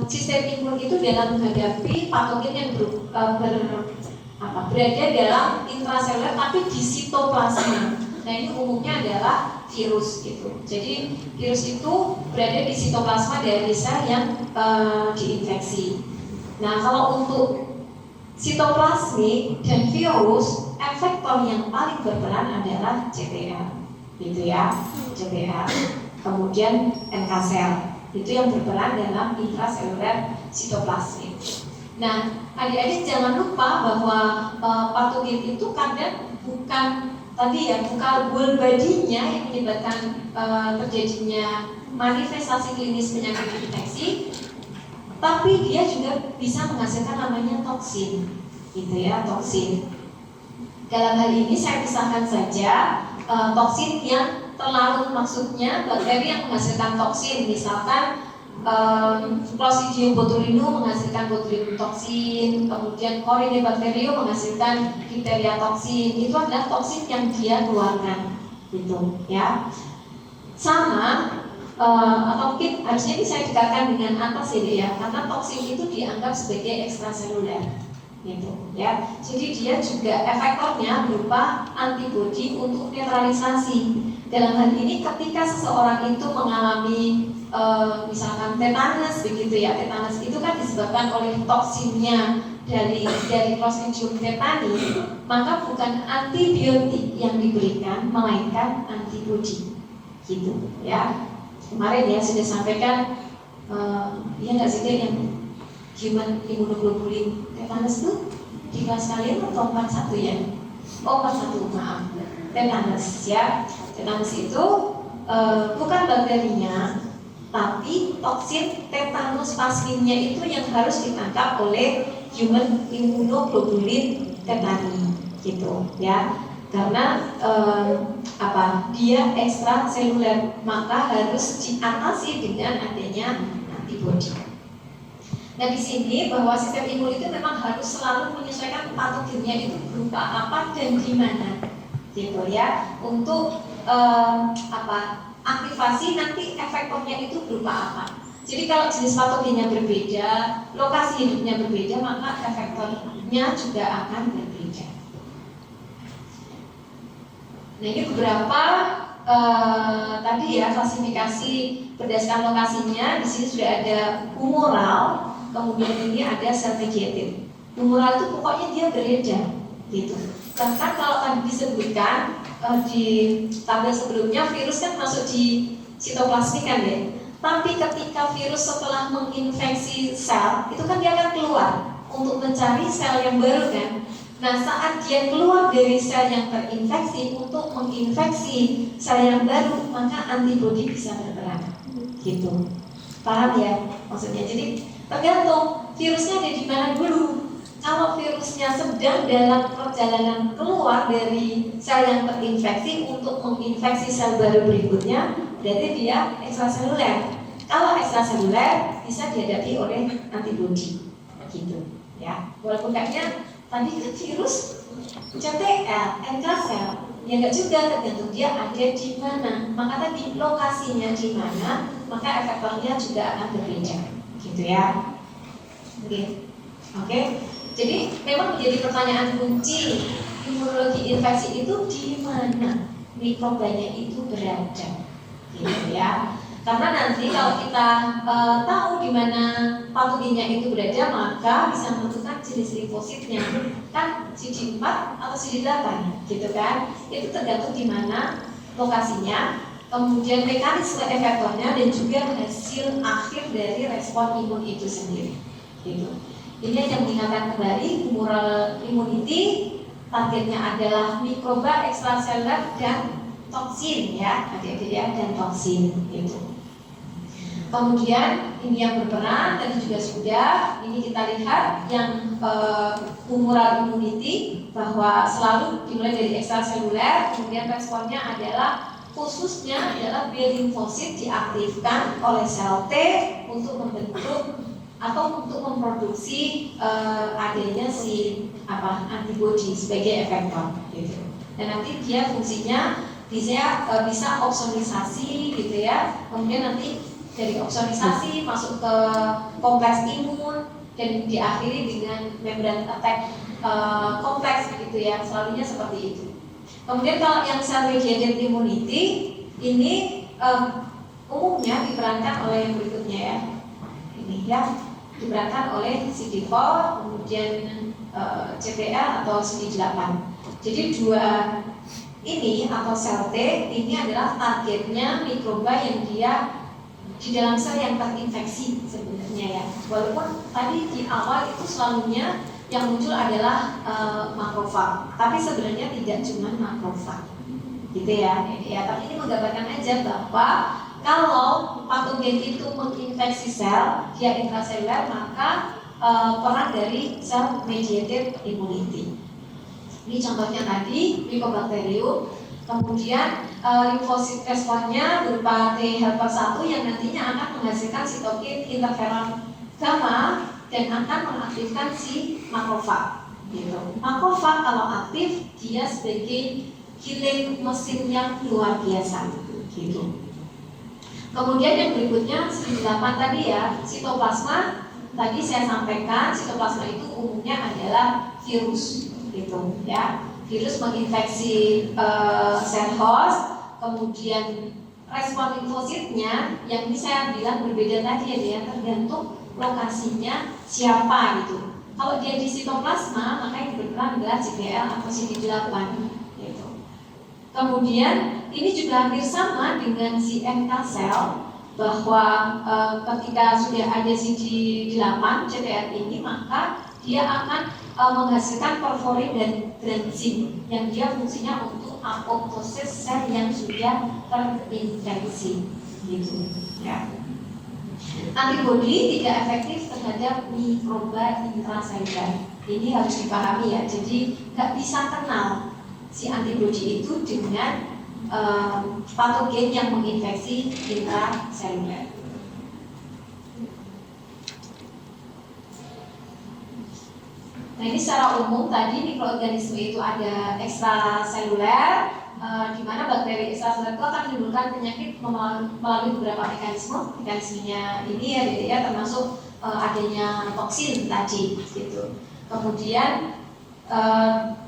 sistem imun itu dalam menghadapi patogen yang berada dalam intraseluler tapi di sitoplasma. Nah ini umumnya adalah virus gitu. Jadi virus itu berada di sitoplasma dari sel yang diinfeksi. Nah kalau untuk sitoplasmik dan virus, efektor yang paling berperan adalah CTL, gitu ya, CTL. Kemudian NK sel, itu yang berperan dalam intraseluler sitoplasmik. Nah, adik-adik jangan lupa bahwa patogen itu kadang bukan tadi ya, bukan whole body-nya yang menyebabkan terjadinya manifestasi klinis penyakit infeksi, tapi dia juga bisa menghasilkan namanya toksin, gitu ya, toksin. Dalam hal ini saya pisahkan saja toksin yang terlarut, maksudnya bakteri yang menghasilkan toksin, misalkan Clostridium botulinum menghasilkan botulinum toksin, kemudian Corynebacterium menghasilkan diphtheria toksin. Itu adalah toksin yang dia keluarkan, gitu ya. Sama atau mungkin harusnya ini saya dekatkan dengan atas ini ya, karena toksin itu dianggap sebagai ekstraseluler, gitu ya. Jadi dia juga efektornya berupa antibodi untuk netralisasi. Dalam hal ini ketika seseorang itu mengalami misalkan tetanus begitu ya, tetanus itu kan disebabkan oleh toksinnya dari Clostridium tetani, maka bukan antibiotik yang diberikan melainkan antibodi, gitu ya. Kemarin ya sudah sampaikan ya nggak sih yang human immunoglobulin tetanus itu di kelas kalian atau 41 ya? Oh 41, maaf, tetanus ya. Tetanus itu bukan bakterinya, tapi toksin tetanus pasminnya itu yang harus ditangkap oleh human immunoglobulin tetani, gitu ya. Karena dia ekstraseluler, maka harus diatasi dengan adanya antibodi. Nah di sini bahwa sistem imun itu memang harus selalu menyesuaikan patogennya itu berupa apa dan di mana, gitu ya. Untuk aktivasi nanti efektornya itu berupa apa. Jadi kalau jenis patogennya berbeda, lokasi hidupnya berbeda, maka efektornya juga akan berbeda. Nah ini beberapa tadi ya klasifikasi berdasarkan lokasinya. Di sini sudah ada humoral, kemudian ini ada cell mediated. Humoral itu pokoknya dia beredar, gitu. Bahkan kalau tadi disebutkan di tabel sebelumnya virus kan masuk di sitoplasmik kan ya. Tapi ketika virus setelah menginfeksi sel, itu kan dia akan keluar untuk mencari sel yang baru kan. Nah saat dia keluar dari sel yang terinfeksi untuk menginfeksi sel yang baru, maka antibodi bisa berperan, gitu. Paham ya maksudnya? Jadi tergantung virusnya ada di mana dulu. Kalau virusnya sedang dalam perjalanan keluar dari sel yang terinfeksi untuk menginfeksi sel baru berikutnya, berarti dia ekstraseluler. Kalau ekstraseluler bisa dihadapi oleh antibodi, gitu ya. Walaupun kayaknya tadi kan virus CTL, NK sel, ya enggak juga, tergantung dia ada di mana. Maka tadi lokasinya di mana, maka efektornya juga akan berbeda, gitu ya. Oke. Jadi memang menjadi pertanyaan kunci imunologi infeksi itu di mana mikrobanya itu berada, gitu ya. Karena nanti kalau kita tahu di mana patogennya itu berada, maka bisa menentukan jenis limfositnya, kan CD4 atau CD8, gitu kan. Itu tergantung di mana lokasinya, kemudian mekanisme efektornya dan juga hasil akhir dari respon imun itu sendiri, gitu. Ini yang mengingatkan kembali humoral immunity, targetnya adalah mikroba ekstraseluler dan toksin ya, adik-adik ya, dan toksin itu. Kemudian ini yang berperan tadi juga sudah, ini kita lihat yang humoral immunity bahwa selalu dimulai dari ekstraseluler, kemudian responnya adalah khususnya adalah B limfosit diaktifkan oleh sel T untuk membentuk atau untuk memproduksi adanya si antibodi sebagai efektor, gitu. Dan nanti dia fungsinya bisa opsonisasi, gitu ya. Kemudian nanti dari opsonisasi masuk ke kompleks imun dan diakhiri dengan membran attack kompleks, gitu ya. Selalunya seperti itu. Kemudian kalau yang cell mediated immunity ini umumnya diperankan oleh yang berikutnya ya. Ini ya. Diperankan oleh CD4, kemudian CTA atau CD8. Jadi dua ini atau sel T ini adalah targetnya mikroba yang dia di dalam sel yang terinfeksi sebenarnya ya. Walaupun tadi di awal itu selalunya yang muncul adalah makrofag, tapi sebenarnya tidak cuma makrofag, gitu ya. Tapi ini menggambarkan aja bahwa kalau patogen itu menginfeksi sel, dia intraseluler, maka peran dari cell mediated immunity. Ini contohnya tadi Mycobacterium. Kemudian limfosit responnya berupa T helper 1 yang nantinya akan menghasilkan sitokin interferon gamma dan akan mengaktifkan si makrofag. Gitu. Makrofag kalau aktif dia sebagai killing mesin yang luar biasa. Gitu. Kemudian yang berikutnya CD8 tadi ya, sitoplasma. Tadi saya sampaikan sitoplasma itu umumnya adalah virus, gitu ya. Virus menginfeksi sel host, kemudian respon limfositnya yang ini saya bilang berbeda tadi ya, tergantung lokasinya siapa gitu. Kalau dia di sitoplasma maka yang berperan adalah CDL atau CD8 gitu. Kemudian ini juga hampir sama dengan si NK sel bahwa ketika sudah ada CD8 CDL ini maka dia akan menghasilkan porforin dan granzim yang dia fungsinya untuk apoptosis sel yang sudah terinfeksi gitu ya. Antibodi tidak efektif terhadap mikroba intraseluler. Ini harus dipahami ya. Jadi nggak bisa kenal si antibodi itu dengan patogen yang menginfeksi intraseluler. Nah ini secara umum tadi mikroorganisme itu ada ekstraseluler, di mana bakteri ekstraseluler itu akan menimbulkan penyakit melalui beberapa mekanisme. Mekanismenya ini ya termasuk adanya toksin tadi, gitu. Kemudian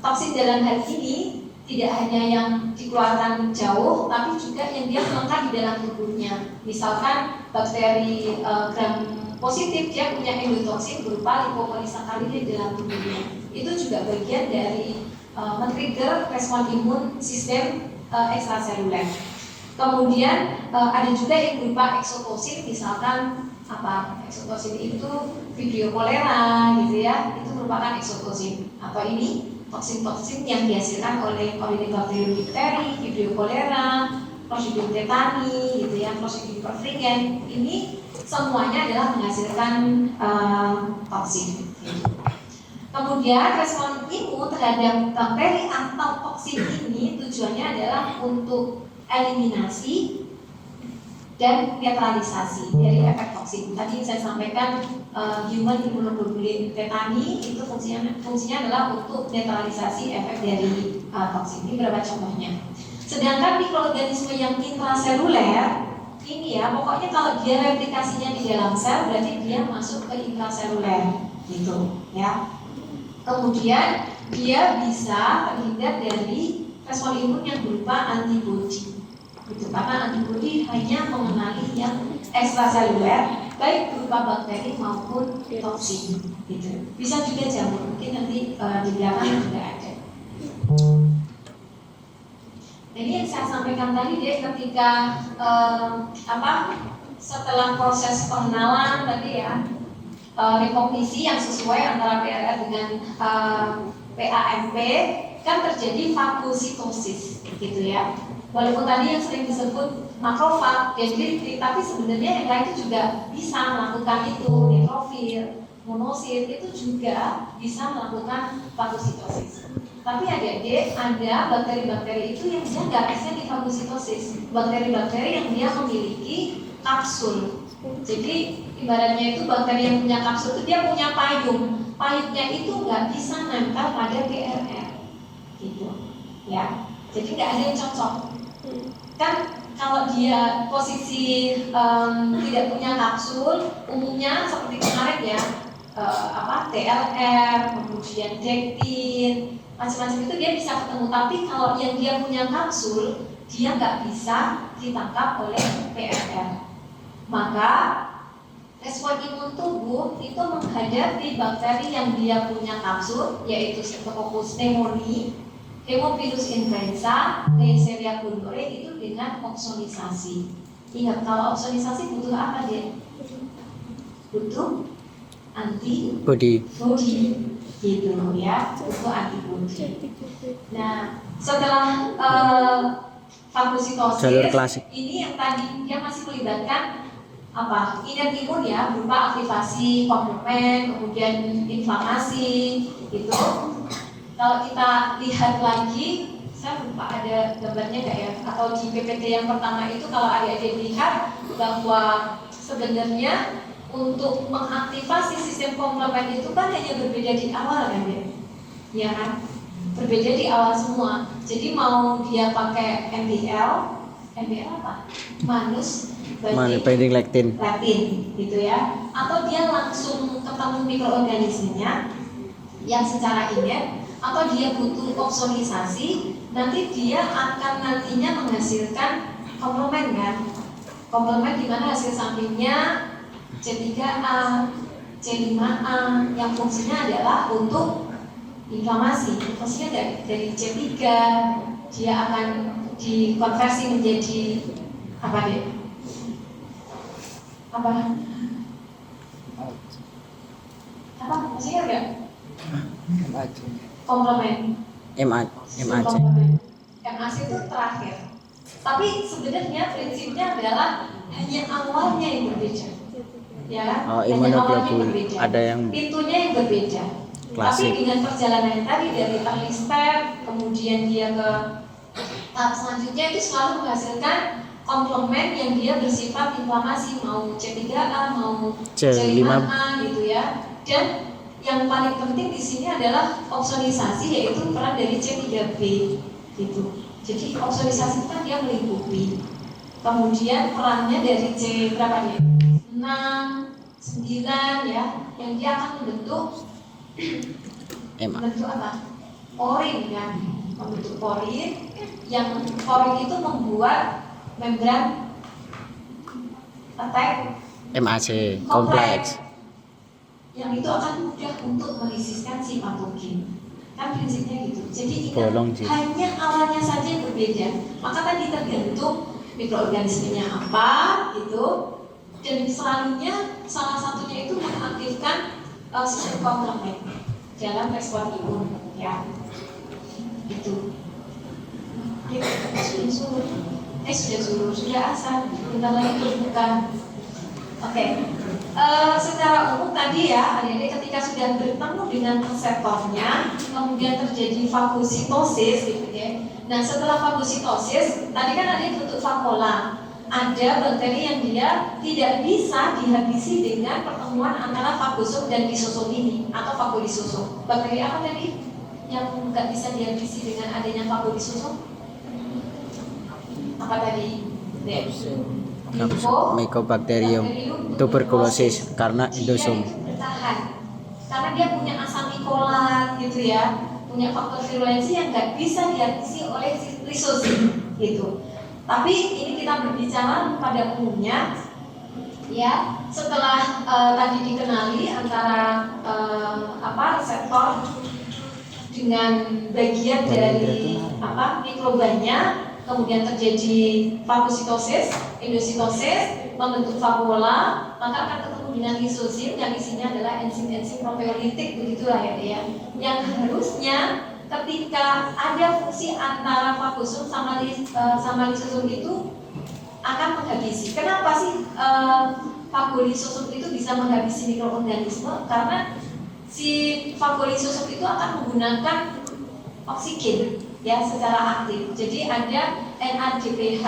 toksin dalam hal ini tidak hanya yang dikeluarkan jauh, tapi juga yang dia melekat di dalam tubuhnya. Misalkan bakteri gram positif dia punya endotoksin berupa lipopolisakarida di dalam tubuhnya. Itu juga bagian dari men-trigger respon imun sistem ekstraseluler. Kemudian ada juga yang berupa eksotosin, misalkan apa? Eksotosin itu Vibrio cholera gitu ya. Itu merupakan eksotosin. Atau ini toksin-toksin yang dihasilkan oleh Corynebacterium diphtheri, Vibrio cholera, Clostridium tetani gitu ya, Clostridium perfringens. Ini semuanya adalah menghasilkan toksin. Kemudian respon imun terhadap bakteri atau toksin ini tujuannya adalah untuk eliminasi dan netralisasi dari efek toksin. Tadi saya sampaikan human immunoglobulin tetani itu fungsinya adalah untuk netralisasi efek dari toksin. Ini beberapa contohnya. Sedangkan mikroorganisme yang intraseluler ini ya, pokoknya kalau dia replikasinya di dalam sel berarti dia masuk ke intraseluler gitu ya. Kemudian dia bisa terhindar dari respon imun yang berupa antibodi gitu, karena antibodi hanya mengenali yang ekstraseluler baik berupa bakteri maupun toksin gitu. Bisa juga jamur, mungkin nanti di belakang juga ada. Ini yang saya sampaikan tadi deh, ketika setelah proses pengenalan tadi ya, rekognisi yang sesuai antara PRR dengan PAMP kan terjadi fagositosis gitu ya. Walaupun tadi yang sering disebut makrofag, dendritik, tapi sebenarnya yang lain itu juga bisa melakukan itu, neutrofil, monosit itu juga bisa melakukan fagositosis. Tapi adik-adik, ada bakteri-bakteri itu yang dia nggak bisa di fagositosis. Bakteri-bakteri yang dia memiliki kapsul. Jadi ibaratnya itu bakteri yang punya kapsul itu dia punya payung. Payungnya itu nggak bisa nempel pada PRR, gitu, ya. Jadi nggak ada yang cocok. Kan kalau dia posisi tidak punya kapsul, umumnya seperti kemarin ya, TLR, kemudian dektin, macam-macam itu dia bisa ketemu. Tapi kalau yang dia punya kapsul, dia nggak bisa ditangkap oleh PRR. Maka respon imun tubuh itu menghadapi bakteri yang dia punya kapsul, yaitu Streptococcus pneumoniae, Haemophilus influenza, Neisseria gonorrhoeae itu dengan opsonisasi. Ingat, kalau opsonisasi butuh apa dia? Butuh antibody, gitu ya, butuh antibody. Nah, setelah fagositosis ini yang tadi dia masih melibatkan innate imun ya, berupa aktivasi komplement, kemudian inflamasi gitu. Kalau kita lihat lagi, saya lupa ada gambarnya nggak ya? Atau di PPT yang pertama itu kalau adik-adik lihat bahwa sebenarnya untuk mengaktifasi sistem komplement itu kan hanya berbeda di awal kan ya? Ya kan? Berbeda di awal semua. Jadi mau dia pakai MBL apa? Manus binding lectin gitu ya, atau dia langsung ketemu mikroorganismenya yang secara inet, atau dia butuh opsonisasi, nanti dia akan nantinya menghasilkan komplement kan, komplement di mana hasil sampingnya C3A, C5A yang fungsinya adalah untuk inflamasi. Fungsinya dari C3 dia akan dikonversi menjadi apa deh? Apa? Masih ingat nggak? Komplement. MAC. MAC itu terakhir. Tapi sebenarnya prinsipnya adalah hanya awalnya yang berbeda. Ya kan? Oh, Hanya awalnya imunoglobulin. berbeda. Ada yang pintunya yang berbeda. klasik. Tapi dengan perjalanan yang tadi dari early step, kemudian dia ke tahap selanjutnya itu selalu menghasilkan komplement yang dia bersifat inflamasi, mau C3A, mau C5A gitu ya. Dan yang paling penting di sini adalah opsonisasi, yaitu peran dari C3B gitu. Jadi opsonisasi itu kan dia melingkupi. Kemudian perannya dari C berapa nih? 6, 9 ya, yang dia akan membentuk apa? Porin kan, membentuk porin, yang porin itu membuat membran attack MAC kompleks yang itu akan mudah untuk meresisten si patogen. Kan prinsipnya gitu. Jadi hanya awalnya saja yang berbeda. Maka tadi tergantung mikroorganismenya apa gitu, dan selalunya salah satunya itu mengaktifkan sistem komplement dalam respon imun ya. Itu. Sudah asal, bentar lagi berbuka. Oke. Secara umum tadi ya, adik-adik ketika sudah bertemu dengan reseptornya, kemudian terjadi fagositosis gitu ya. Nah, setelah fagositosis, tadi kan ada bentuk vakuola. Ada bakteri yang dia tidak bisa dihabisi dengan pertemuan antara fagosom dan lisosom ini, atau fagolisosom. Bakteri apa tadi yang nggak bisa dihabisi dengan adanya fagolisosom? Apa tadi? Mycobacterium tuberculosis karena endosum. Bertahan. Karena dia punya asam nikolat gitu ya, punya faktor virulensi yang nggak bisa dihabisi oleh lisosom gitu. Tapi ini kita berbicara pada umumnya ya, setelah tadi dikenali antara reseptor dengan bagian dari mikrobanya, kemudian terjadi fagositosis, endositosis, membentuk vakuola, maka akan ketemu dengan lisosim yang isinya adalah enzim-enzim proteolitik, begitulah ya, yang harusnya ketika ada fungsi antara fagosom sama lisosom itu akan menghabisi. Kenapa sih fagolisosom itu bisa menghabisi mikroorganisme? Karena si fagolisosom itu akan menggunakan oksigen ya secara aktif. Jadi ada NADPH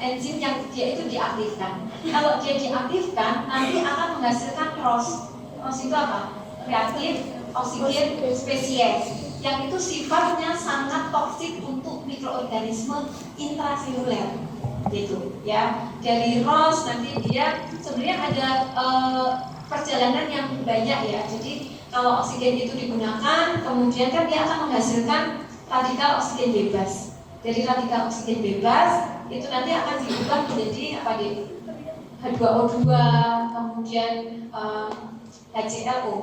enzim yang dia itu diaktifkan. Kalau dia diaktifkan, nanti akan menghasilkan ROS. ROS itu apa? Reaktif oksigen spesies, yang itu sifatnya sangat toksik untuk mikroorganisme intraseluler gitu ya. Dari ROS nanti dia sebenarnya ada perjalanan yang banyak ya. Jadi kalau oksigen itu digunakan, kemudian kan dia akan menghasilkan radikal oksigen bebas. Dari radikal oksigen bebas itu nanti akan diubah menjadi H2O2, kemudian HClO.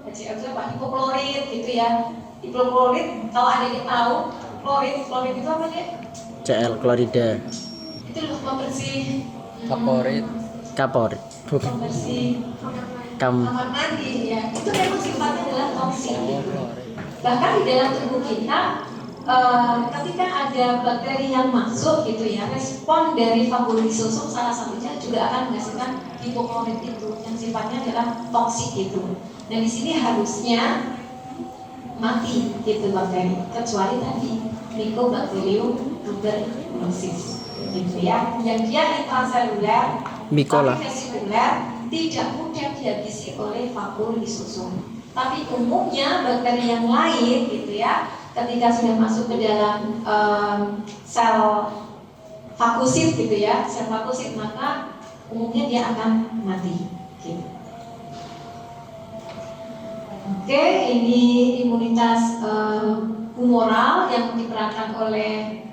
HCl itu apa? Hipoklorid gitu ya. Hipoklorid, kalau ada yang tahu, klorid itu apa ya? Cl klorida. Itu loh pembersih Kaporit. pembersih kamar mandi ya. Itu memang sifatnya adalah toksik gitu. Bahkan di dalam tubuh kita ketika ada bakteri yang masuk gitu ya, respon dari fagolisosom salah satunya juga akan menghasilkan hipoklorid itu yang sifatnya adalah toksik gitu. Nah di sini harusnya mati gitu bakteri, kecuali tadi Mycobacterium tuberculosis gitu ya, yang dia intraseluler Mikola. tapi vesikuler, tidak mudah dihabisi oleh vakur lisosom. Tapi umumnya bakteri yang lain gitu ya, ketika sudah masuk ke dalam sel fakusit gitu ya, sel fakusit, maka umumnya dia akan mati gitu. Oke, ini imunitas humoral yang diperankan oleh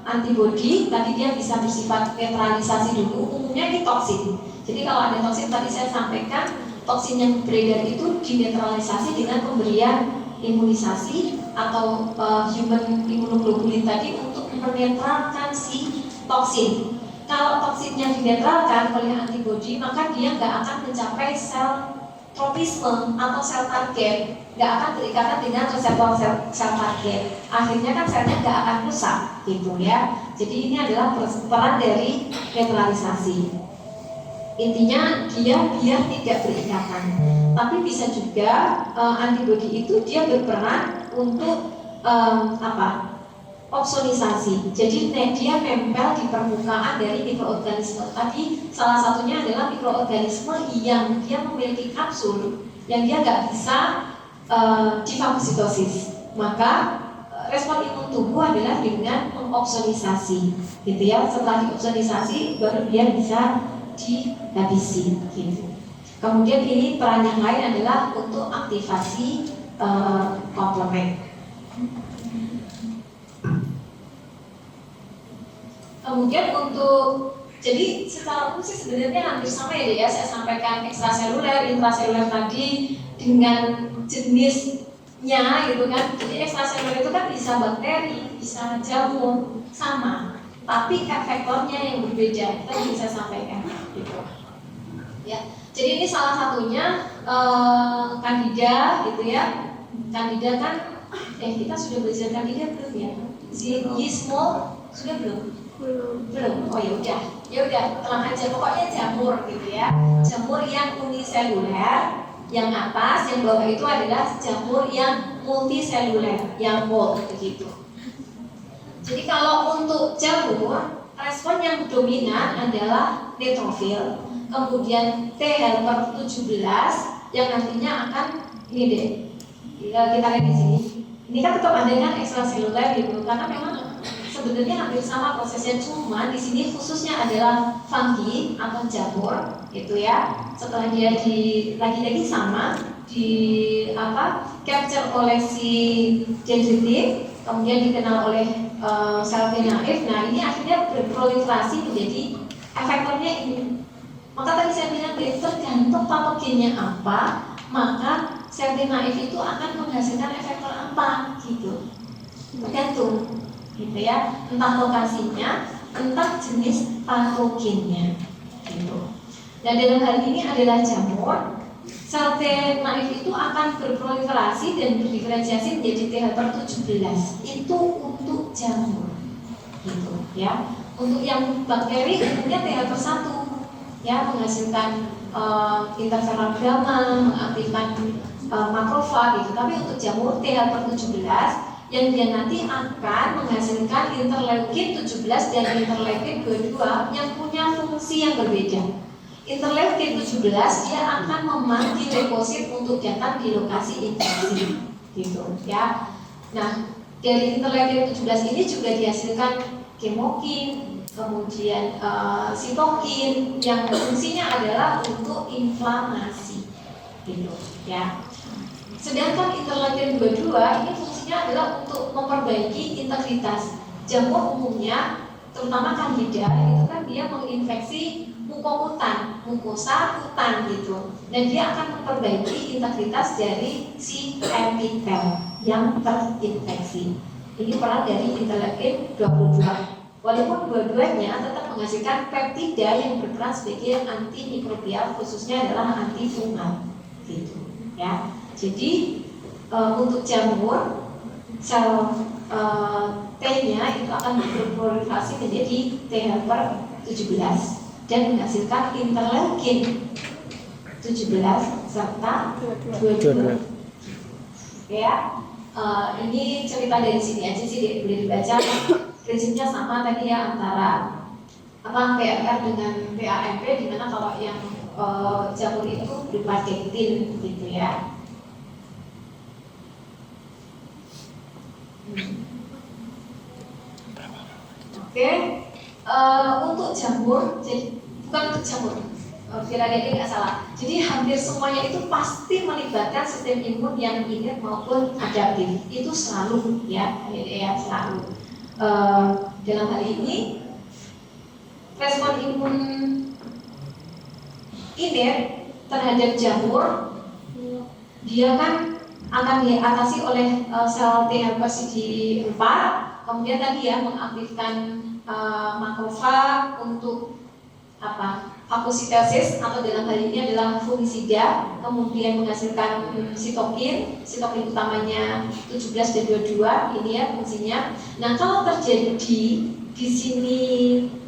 antibodi. Tadi dia bisa bersifat netralisasi dulu, umumnya ini toksin. Jadi kalau ada toksin, tadi saya sampaikan toksin yang beredar itu dinetralisasi dengan pemberian imunisasi atau human immunoglobulin tadi untuk menetralkan si toksin. Kalau toksinnya dinetralkan oleh antibodi, maka dia nggak akan mencapai sel tropisme atau sel target, nggak akan berikatan dengan reseptor sel target. Akhirnya kan selnya nggak akan rusak, gitu ya. Jadi ini adalah peran dari netralisasi. Intinya dia biar tidak berikatan. Tapi bisa juga antibodi itu dia berperan untuk opsonisasi. Jadi dia nempel di permukaan dari mikroorganisme. Tadi salah satunya adalah mikroorganisme yang dia memiliki kapsul yang dia nggak bisa difagositosis. Maka respon imun tubuh adalah dengan mengopsonisasi, gitu ya. Setelah diopsonisasi baru dia bisa dihabisi, gitu. Kemudian ini peran yang lain adalah untuk aktivasi komplement. Kemudian jadi secara umum sih sebenarnya hampir sama ya, saya sampaikan ekstraseluler, intraseluler tadi dengan jenisnya gitu kan. Jadi ekstraseluler itu kan bisa bakteri, bisa jamur, sama. Tapi efektornya yang berbeda, kita bisa sampaikan gitu. Ya, jadi ini salah satunya Candida gitu ya. Candida kan, kita sudah belajar Candida belum ya? Yeast mold sudah belum? Belum. Oh ya udah tenang aja, pokoknya jamur gitu ya. Jamur yang uniseluler, yang atas, yang bawah itu adalah jamur yang multiseluler, yang mold begitu. Jadi kalau untuk jamur, respon yang dominan adalah neutrofil, kemudian T helper 17 yang nantinya akan ini deh, kita lihat di sini. Ini kan tetap ada kan ekstraseluler gitu, karena memang sebenarnya hampir sama prosesnya, cuma di sini khususnya adalah fungi atau jamur gitu ya. Setelah dia lagi-lagi sama capture oleh si dendritik, kemudian dikenal oleh sel T naif. Nah ini akhirnya berproliferasi menjadi efektornya ini. Maka tadi saya bilang tergantung patogennya apa, maka sel T naif itu akan menghasilkan efektor apa gitu. Tergantung gitu ya, entah lokasinya, entah jenis patogennya gitu. Dan dalam hal ini adalah jamur, sel T naif itu akan berproliferasi dan berdiferensiasi menjadi T helper 17. Itu untuk jamur gitu ya. Untuk yang bakteri umumnya T helper 1 ya, menghasilkan interferon gamma, mengaktifkan makrofag gitu. Tapi untuk jamur T helper 17 yang dia nanti akan menghasilkan interleukin 17 dan interleukin 22 yang punya fungsi yang berbeda. Interleukin 17 dia akan memanggil leukosit untuk datang di lokasi infeksi gitu ya. Nah, dari interleukin 17 ini juga dihasilkan kemokin, kemudian sitokin yang fungsinya adalah untuk inflamasi gitu ya. Sedangkan interleukin 22 ini fungsinya adalah untuk memperbaiki integritas. Jamur umumnya, terutama Candida, itu kan dia menginfeksi mukosa kutan gitu. Dan dia akan memperbaiki integritas dari si epitel yang terinfeksi. Ini peran dari interleukin 22. Walaupun dua-duanya tetap menghasilkan peptida yang berperan sebagai antimikrobial, khususnya adalah antifungal gitu ya. Jadi untuk jamur sel T-nya itu akan berproliferasi menjadi T helper 17 dan menghasilkan interleukin 17 serta 22. Oke ya. Ini cerita dari sini aja sih, boleh dibaca. Prinsipnya sama tadi ya, antara PMR dengan PAMP, dimana kalau yang jamur itu berupa dektin gitu ya. Oke, untuk jamur, jadi bukan untuk jamur, ini nggak salah. Jadi hampir semuanya itu pasti melibatkan sistem imun yang innate maupun adaptif. Itu selalu ya, selalu. Dalam hal ini, respon imun innate terhadap jamur, dia kan akan diatasi oleh sel T helper CD4. Kemudian tadi ya mengaktifkan makrofag untuk fagositosis, atau dalam hal ini adalah fungisida, kemudian menghasilkan sitokin utamanya 17 dan 22, ini ya fungsinya. Nah, kalau terjadi di sini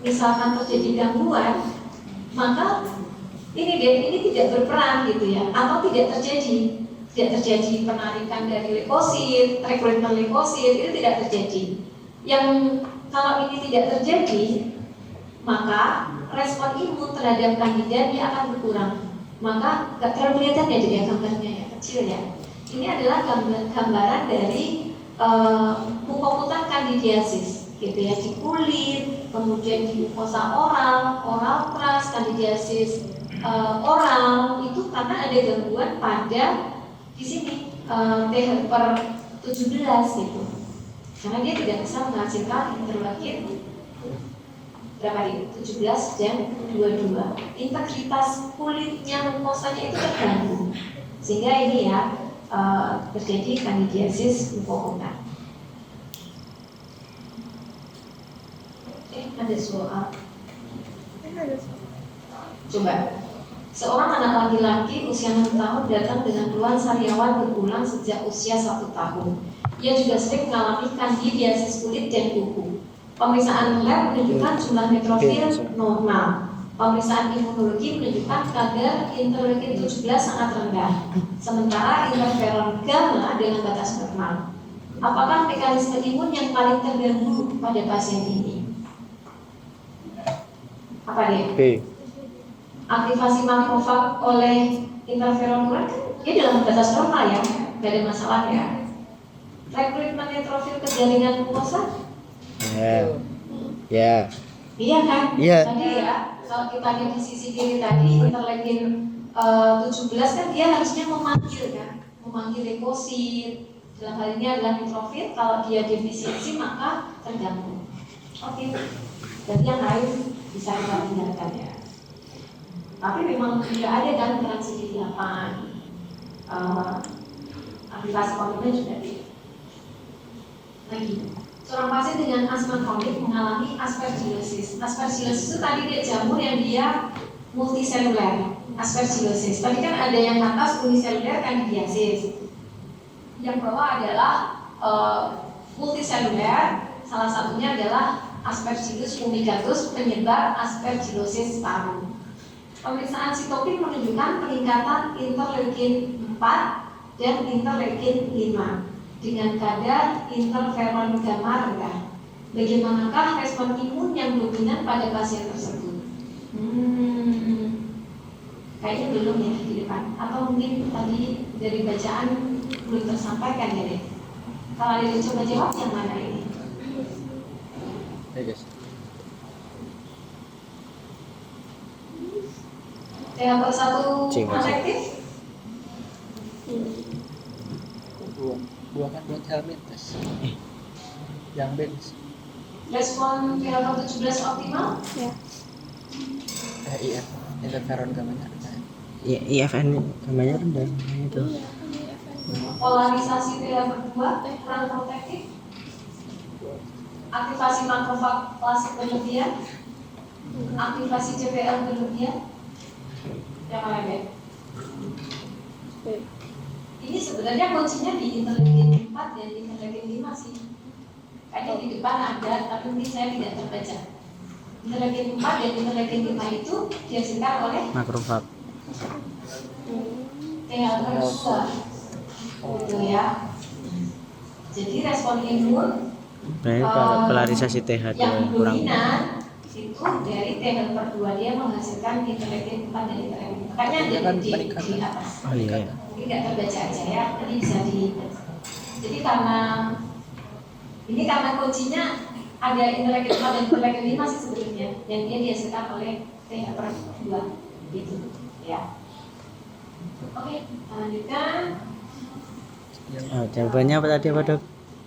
misalkan terjadi gangguan, maka ini tidak berperan gitu ya, atau tidak terjadi penarikan dari leukosit, rekrutmen leukosit, itu tidak terjadi. Yang kalau ini tidak terjadi, maka respon imun terhadap kandida dia akan berkurang. Maka nggak terlalu kelihatan ya jadi gambarnya ya, kecil ya. Ini adalah gambaran dari mukomutan kandidiasis, gitu ya, di kulit, kemudian di mukosa oral keras, kandidiasis oral itu karena ada gangguan pada di sini T helper 17 gitu. Karena dia tidak bisa menghasilkan interleukin berapa ini? 17 dan 22. Integritas kulitnya, mukosanya itu terganggu. Sehingga ini ya terjadi kandidiasis mukomutan. Ada soal. Coba. Seorang anak laki-laki usia 6 tahun datang dengan keluhan sariawan berulang sejak usia 1 tahun. Ia juga sering mengalami kandidiasis kulit dan kuku. Pemeriksaan lab menunjukkan jumlah neutrofil normal. Pemeriksaan imunologi menunjukkan kadar interleukin 17 sangat rendah. Sementara interferon gamma dengan batas normal. Apakah mekanisme imun yang paling terganggu pada pasien ini? Apa dia? B. Aktivasi makrofag oleh interferon kan dia dalam batas normal ya, nggak ada masalah ya. Rekrutmen neutrofil ke jaringan mukosa? Ya. Iya kan? Iya. Tadi ya, kalau kita lihat di sisi kiri tadi, interleukin 17 kan dia harusnya memanggil leukosit. Dalam hal ini adalah neutrofil. Kalau dia defisiensi maka terganggu. Oke. Jadi yang lain bisa kita tinggalkan ya. Tapi memang tidak ada kan peran CD8, aktivasi komplement juga tidak. Lagi, seorang pasien dengan asma kronik mengalami aspergillosis. Aspergillosis itu tadi dia jamur yang dia multiseluler. Aspergillosis. Tadi kan ada yang atas uniseluler kandidiasis. Yang bawah adalah multiseluler. Salah satunya adalah Aspergillus fumigatus penyebar aspergillosis paru. Pemeriksaan sitokin menunjukkan peningkatan interleukin 4 dan interleukin 5 dengan kadar interferon gamma rendah. Bagaimanakah respon imun yang dominan pada pasien tersebut? Kayaknya belum ya di depan. Atau mungkin tadi dari bacaan belum tersampaikan ya deh. Kalau ada yang coba jawab yang mana ini? Ya guys. Yang satu efektif? Buah kan buat helmet tes. Yang bench. Respon PH 17 optimal? Ya. Iya. Interferon gamanya rendah. Iya, IFN namanya rendah itu. Polarisasi PH berdua kurang protektif? Aktivasi makrofag klasik berlebihan? Aktivasi CPL berlebihan? Yang lain. Ini sebenarnya kuncinya di interleukin 4 dan interleukin 5 sih. Kayaknya di depan ada, tapi mungkin saya tidak terbaca. Interleukin 4 dan interleukin 5 itu dihasilkan oleh Makrofag. TH2. Gitu ya. Jadi respon imun Berarti polarisasi TH2 yang kurang. dominan itu dari T helper 2 dia menghasilkan interleukin 4 dan interleukin. Makanya Dia ada kan di peningkatan. atas. Oh iya. Ini nggak terbaca aja ya, nanti bisa di. Jadi karena kuncinya ada interleukin 4 dan interleukin 5 sih sebetulnya, yang dia dihasilkan oleh T helper 2 gitu ya. Oke, lanjutkan. Oh, jawabannya apa tadi apa dok?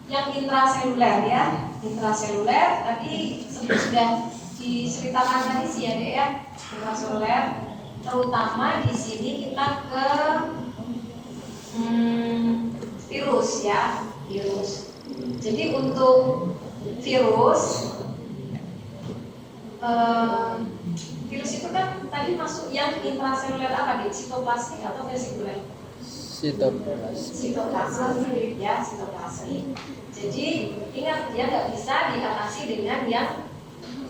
Yang intraseluler ya, intraseluler tadi sudah diceritakan tadi sih ya dek ya, intraseluler terutama di sini kita ke virus ya, virus. Jadi untuk virus virus itu kan tadi masuk yang intraseluler apa deh, sitoplasmik atau vesikuler? Sitoplasmik ya, sitoplasmik. Jadi ingat dia nggak bisa diatasi dengan yang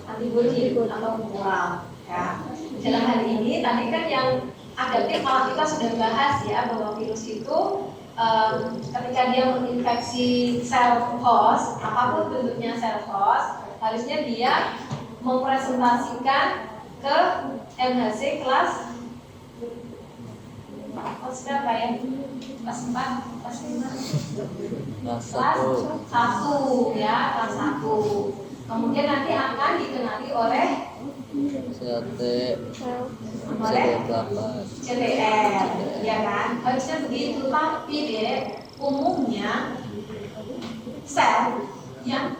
antibodi atau humoral ya. Dalam hal ini tadi kan yang adaptif malah kita sudah bahas ya bahwa virus itu ketika dia menginfeksi sel host, apapun bentuknya sel host, harusnya dia mempresentasikan ke MHC kelas berapa ya? Kelas 4, kelas 5, kelas 1 ya, kelas 1. Kemudian nanti akan dikenali oleh CTR, ya kan? Harusnya begitu, tapi deh umumnya sel yang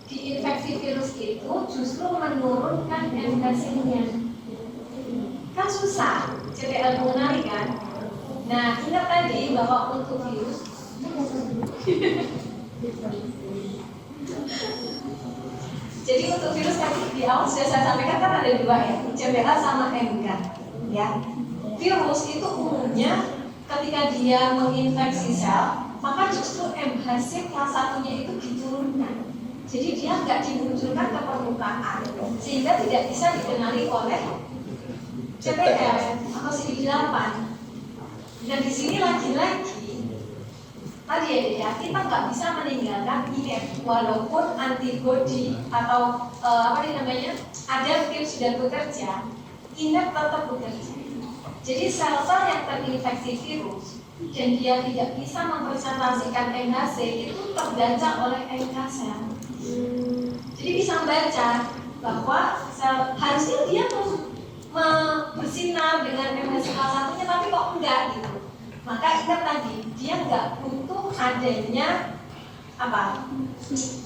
diinfeksi virus itu justru menurunkan MHC-nya. Kan susah CTR mengenali kan? Nah, ingat tadi bahwa untuk virus jadi untuk virus tadi di awal sudah saya sampaikan kan ada dua ya, CBA sama MK ya. Virus itu umumnya ketika dia menginfeksi sel, maka justru MHC kelas 1-nya itu diturunkan. Jadi dia nggak dimunculkan ke permukaan, sehingga tidak bisa dikenali oleh CTR atau CD8. Dan di sini lagi-lagi tadi ya, kita nggak bisa meninggalkan IF walaupun antibodi atau ada virus sudah bekerja, IF tetap bekerja. Jadi sel-sel yang terinfeksi virus dan dia tidak bisa mempresentasikan MHC itu terbaca oleh NK sel. Jadi bisa membaca bahwa sel harusnya dia bersinar dengan MHC kelas 1-nya tapi kok enggak gitu. Maka ingat tadi dia enggak butuh adanya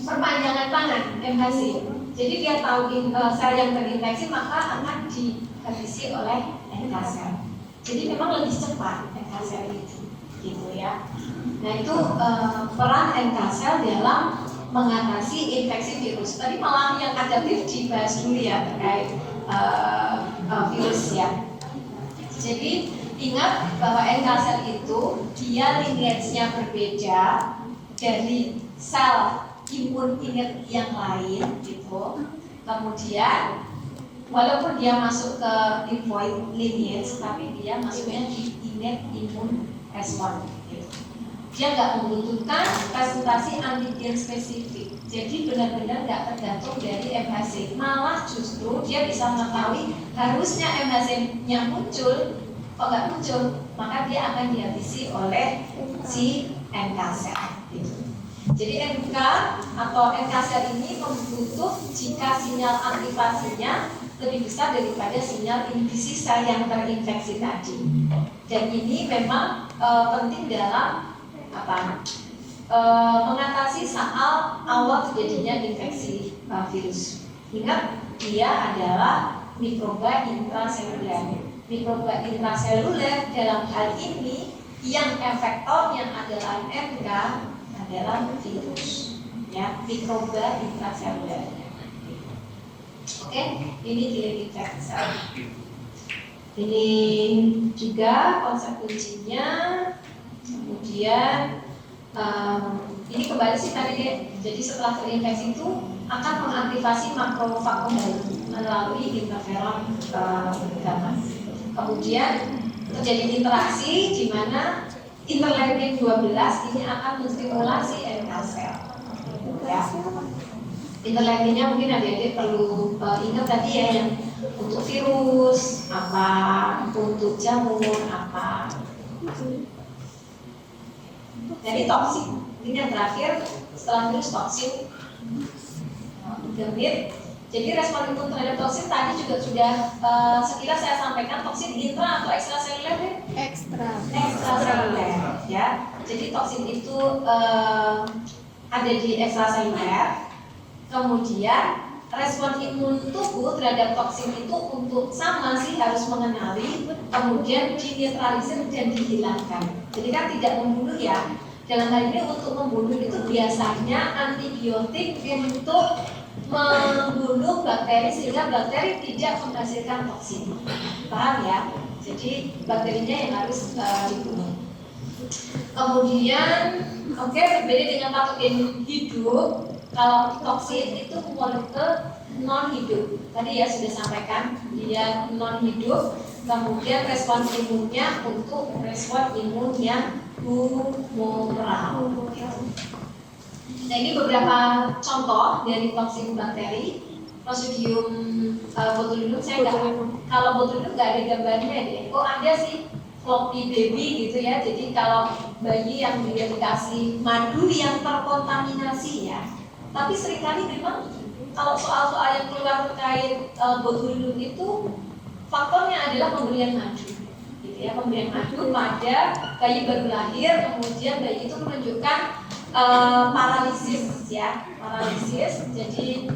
perpanjangan tangan MHC. Jadi dia tahu sel yang terinfeksi maka akan dihabisi oleh NK sel. Jadi memang lebih cepat NK sel itu, gitu ya. Nah itu peran NK sel dalam mengatasi infeksi virus. Tadi malah yang adaptif dibahas dulu ya terkait virus ya. Jadi ingat bahwa NK sel itu dia lineage-nya berbeda dari sel imun init yang lain gitu. Kemudian walaupun dia masuk ke lymphoid lineage, tapi dia masuknya di innate immune response gitu. Dia nggak membutuhkan presentasi antigen spesifik. Jadi benar-benar nggak tergantung dari MHC. Malah justru dia bisa mengetahui harusnya MHC-nya muncul, kok nggak muncul, maka dia akan dihabisi oleh si NK sel. Gitu. Jadi NK atau NK sel ini membutuh jika sinyal aktivasinya lebih besar daripada sinyal inhibisi sel yang terinfeksi tadi. Dan ini memang penting dalam mengatasi soal awal terjadinya infeksi virus. Ingat, dia adalah mikroba intraseluler. Mikroba intraseluler dalam hal ini yang efektornya adalah NK adalah virus, ya, mikroba intraseluler. Oke, ini deleting sel. Ini juga konsep kuncinya. Kemudian ini kembali sih tadi ya. Jadi setelah terinfeksi itu akan mengaktifasi makrofag melalui interferon gamma. Kemudian terjadi interaksi di mana interleukin 12 ini akan menstimulasi NK sel. Ya. Interleukinnya mungkin adik-adik perlu ingat tadi ya, yang untuk virus apa, untuk jamur apa. Jadi toksin. Ini yang terakhir setelah virus toksin. Gamit. Jadi respon imun terhadap toksin tadi juga sudah sekilas saya sampaikan, toksin intra atau ekstraseluler ya? Ekstraseluler ya. Jadi toksin itu ada di ekstraseluler. Kemudian respon imun tubuh terhadap toksin itu untuk sama sih harus mengenali, kemudian dinetralisir dan dihilangkan. Jadi kan tidak membunuh ya. Dalam hal ini untuk membunuh itu biasanya antibiotik untuk membunuh bakteri sehingga bakteri tidak menghasilkan toksin. Paham ya? Jadi bakterinya yang harus dibunuh. Kemudian, berbeda dengan patogen hidup. Kalau toksin itu molekul non hidup. Tadi ya sudah sampaikan dia non hidup. Kemudian respon imunnya untuk respon imun yang humoral. Nah ini beberapa contoh dari toksin bakteri. Clostridium botulinum saya nggak, kalau botulinum nggak ada gambarnya deh. Oh ada sih, floppy baby gitu ya. Jadi kalau bayi yang dia dikasih madu yang terkontaminasi ya. Tapi seringkali memang kalau soal-soal yang keluar terkait botulinum itu faktornya adalah pemberian madu, gitu ya, pemberian madu pada bayi baru lahir, kemudian bayi itu menunjukkan paralisis ya, paralisis, jadi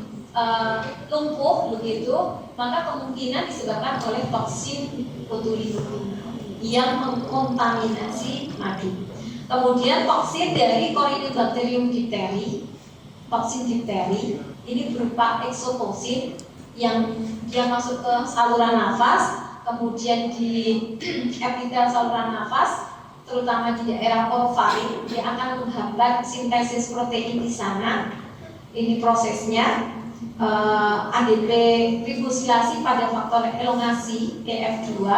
lumpuh begitu, maka kemungkinan disebabkan oleh toksin botulinum yang mengkontaminasi madu. Kemudian toksin dari Corynebacterium diphtheria. Toksin difteri ini berupa eksotosin yang dia masuk ke saluran nafas, kemudian di epitel saluran nafas, terutama di daerah orofaring, dia akan menghambat sintesis protein di sana. Ini prosesnya ADP ribosilasi pada faktor elongasi EF2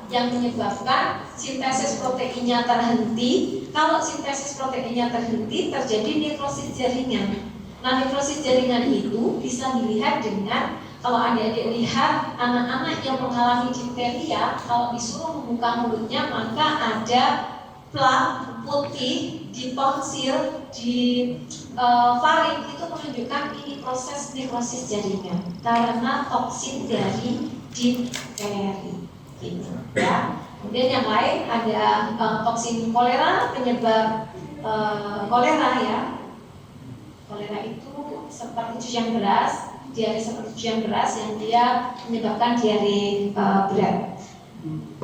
yang menyebabkan sintesis proteinnya terhenti. Kalau sintesis proteinnya terhenti, terjadi nekrosis jaringan. Nah, nekrosis jaringan itu bisa dilihat dengan, kalau adik-adik lihat anak-anak yang mengalami difteria, kalau disuruh membuka mulutnya maka ada plak putih di tonsil, di faring, itu menunjukkan ini proses nekrosis jaringan karena toksin dari difteri. Gitu, ya. Kemudian yang lain ada toksin kolera, penyebab kolera ya. Kolera itu seperti cucian beras, diare seperti cucian beras yang dia menyebabkan diare berat.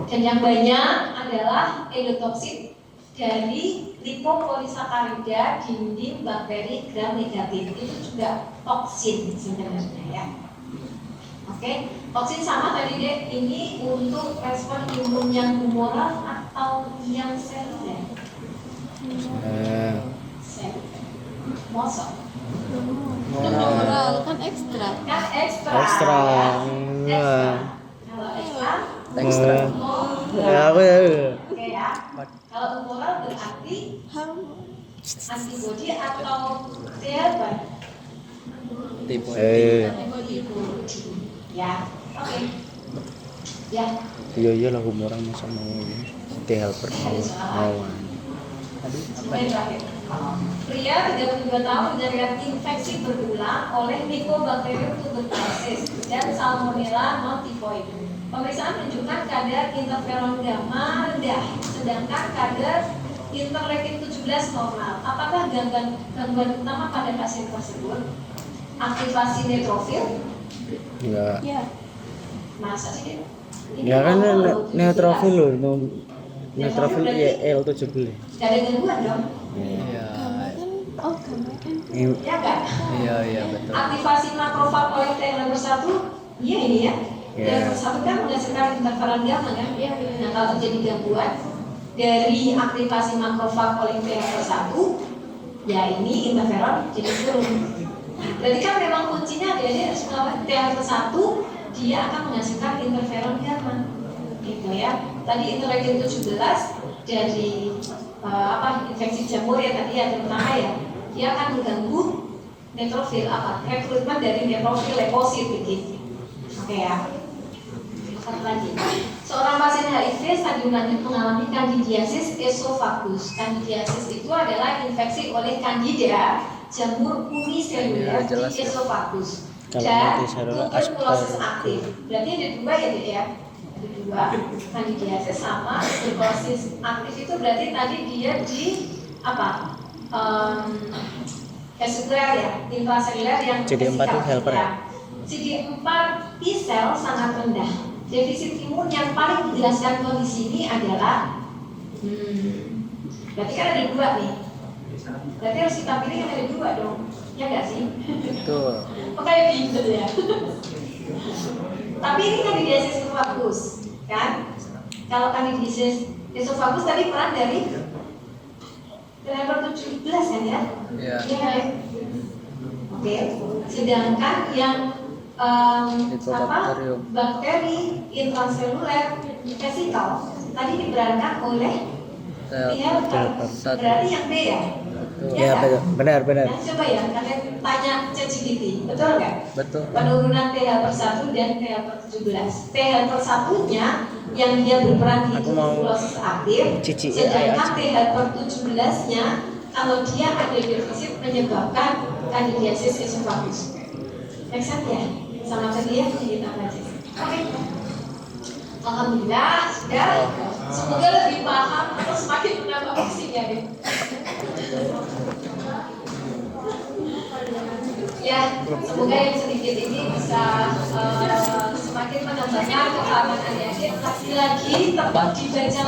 Dan yang banyak adalah endotoksin dari lipopolisakarida dinding bakteri gram negatif. Itu juga toksin sebenarnya ya. Oke, toksin sama tadi deh, ini untuk respon imun yang humoral atau yang seluler? Mosok. Humoral kan ekstra. Kan ekstra. Ekstra. Ya. Iya. Kalau ekstra, Ekstra. Ya aku ya. oke ya. Kalau humoral berarti antibodi atau apa? Tipe. Antibodi. Ya, oke. Ya. Iya lah humoran masa mau ini. T helper mau. Yang terakhir. Pria 32 tahun menderita infeksi berulang oleh Mycobacterium tuberculosis dan Salmonella non-typhoid. Pemeriksaan menunjukkan kadar interferon gamma rendah, sedangkan kadar interleukin 17 normal. Apakah gangguan utama pada pasien tersebut? Aktivasi neutrofil? Enggak. Ya. Masa sih? Ya kan neutrofil loh. Neutrofil L17. Gak ada gangguan dong? Iya. Gamma kan. Ya kan? Iya betul. Aktivasi makrofag oleh T nomor 1, iya ini ya. T Iya. nomor 1 kan menghasilkan interferon gamma kan? Iya. Nah kalau terjadi gangguan dari aktivasi makrofag oleh T nomor 1, ya ini interferon jadi turun. Berarti kan memang kuncinya dia harus melawan T nomor 1, dia akan menghasilkan interferon gamma. Gitu ya. Tadi interleukin 17 dari infeksi jamur ya tadi ya, terutama ya, dia akan mengganggu neutrofil rekrutmen dari neutrofil leukosit begitu. Oke ya. Satu lagi, seorang pasien HIV stadium lanjut mengalami kandidiasis esophagus. Kandidiasis itu adalah infeksi oleh Candida jamur uniseluler di esophagus dan tuberkulosis aktif. Berarti ada dua ya Dek ya? Ada dua, kandidiasis sama tuberkulosis aktif itu berarti tadi dia di apa? Vaskular ya, intraseluler yang CD4 itu helper ya? CD4 T sel sangat rendah. Defisit imun yang paling menjelaskan kondisi ini adalah berarti kan ada dua nih. Berarti harus kita pilih yang ada dua dong. Ya nggak sih? Betul. Oh kayak gitu ya. Tapi ini kandidiasis esophagus, kan? Kalau kandidiasis esophagus tadi peran dari level 17 kan ya? Iya. Iya. Oke. Sedangkan yang bakteri intraseluler vesikel tadi diperankan oleh helper. Berarti yang B ya? Ya, benar. Nah, coba ya, kalian tanya ChatGPT, betul nggak? Betul. Penurunan T helper 1 dan T helper 17. T helper 1-nya yang dia berperan di tuberkulosis aktif, sedangkan T helper 17-nya kalau dia ada defisit menyebabkan kandidiasis esophagus. Make sense ya? Sama tadi ya, kita baca. Oke. Alhamdulillah sudah. Semoga lebih paham atau semakin menambah visinya deh. Ya, semoga yang sedikit ini bisa semakin menambahkan kepahaman adik-adik. Lagi-lagi tetap dibaca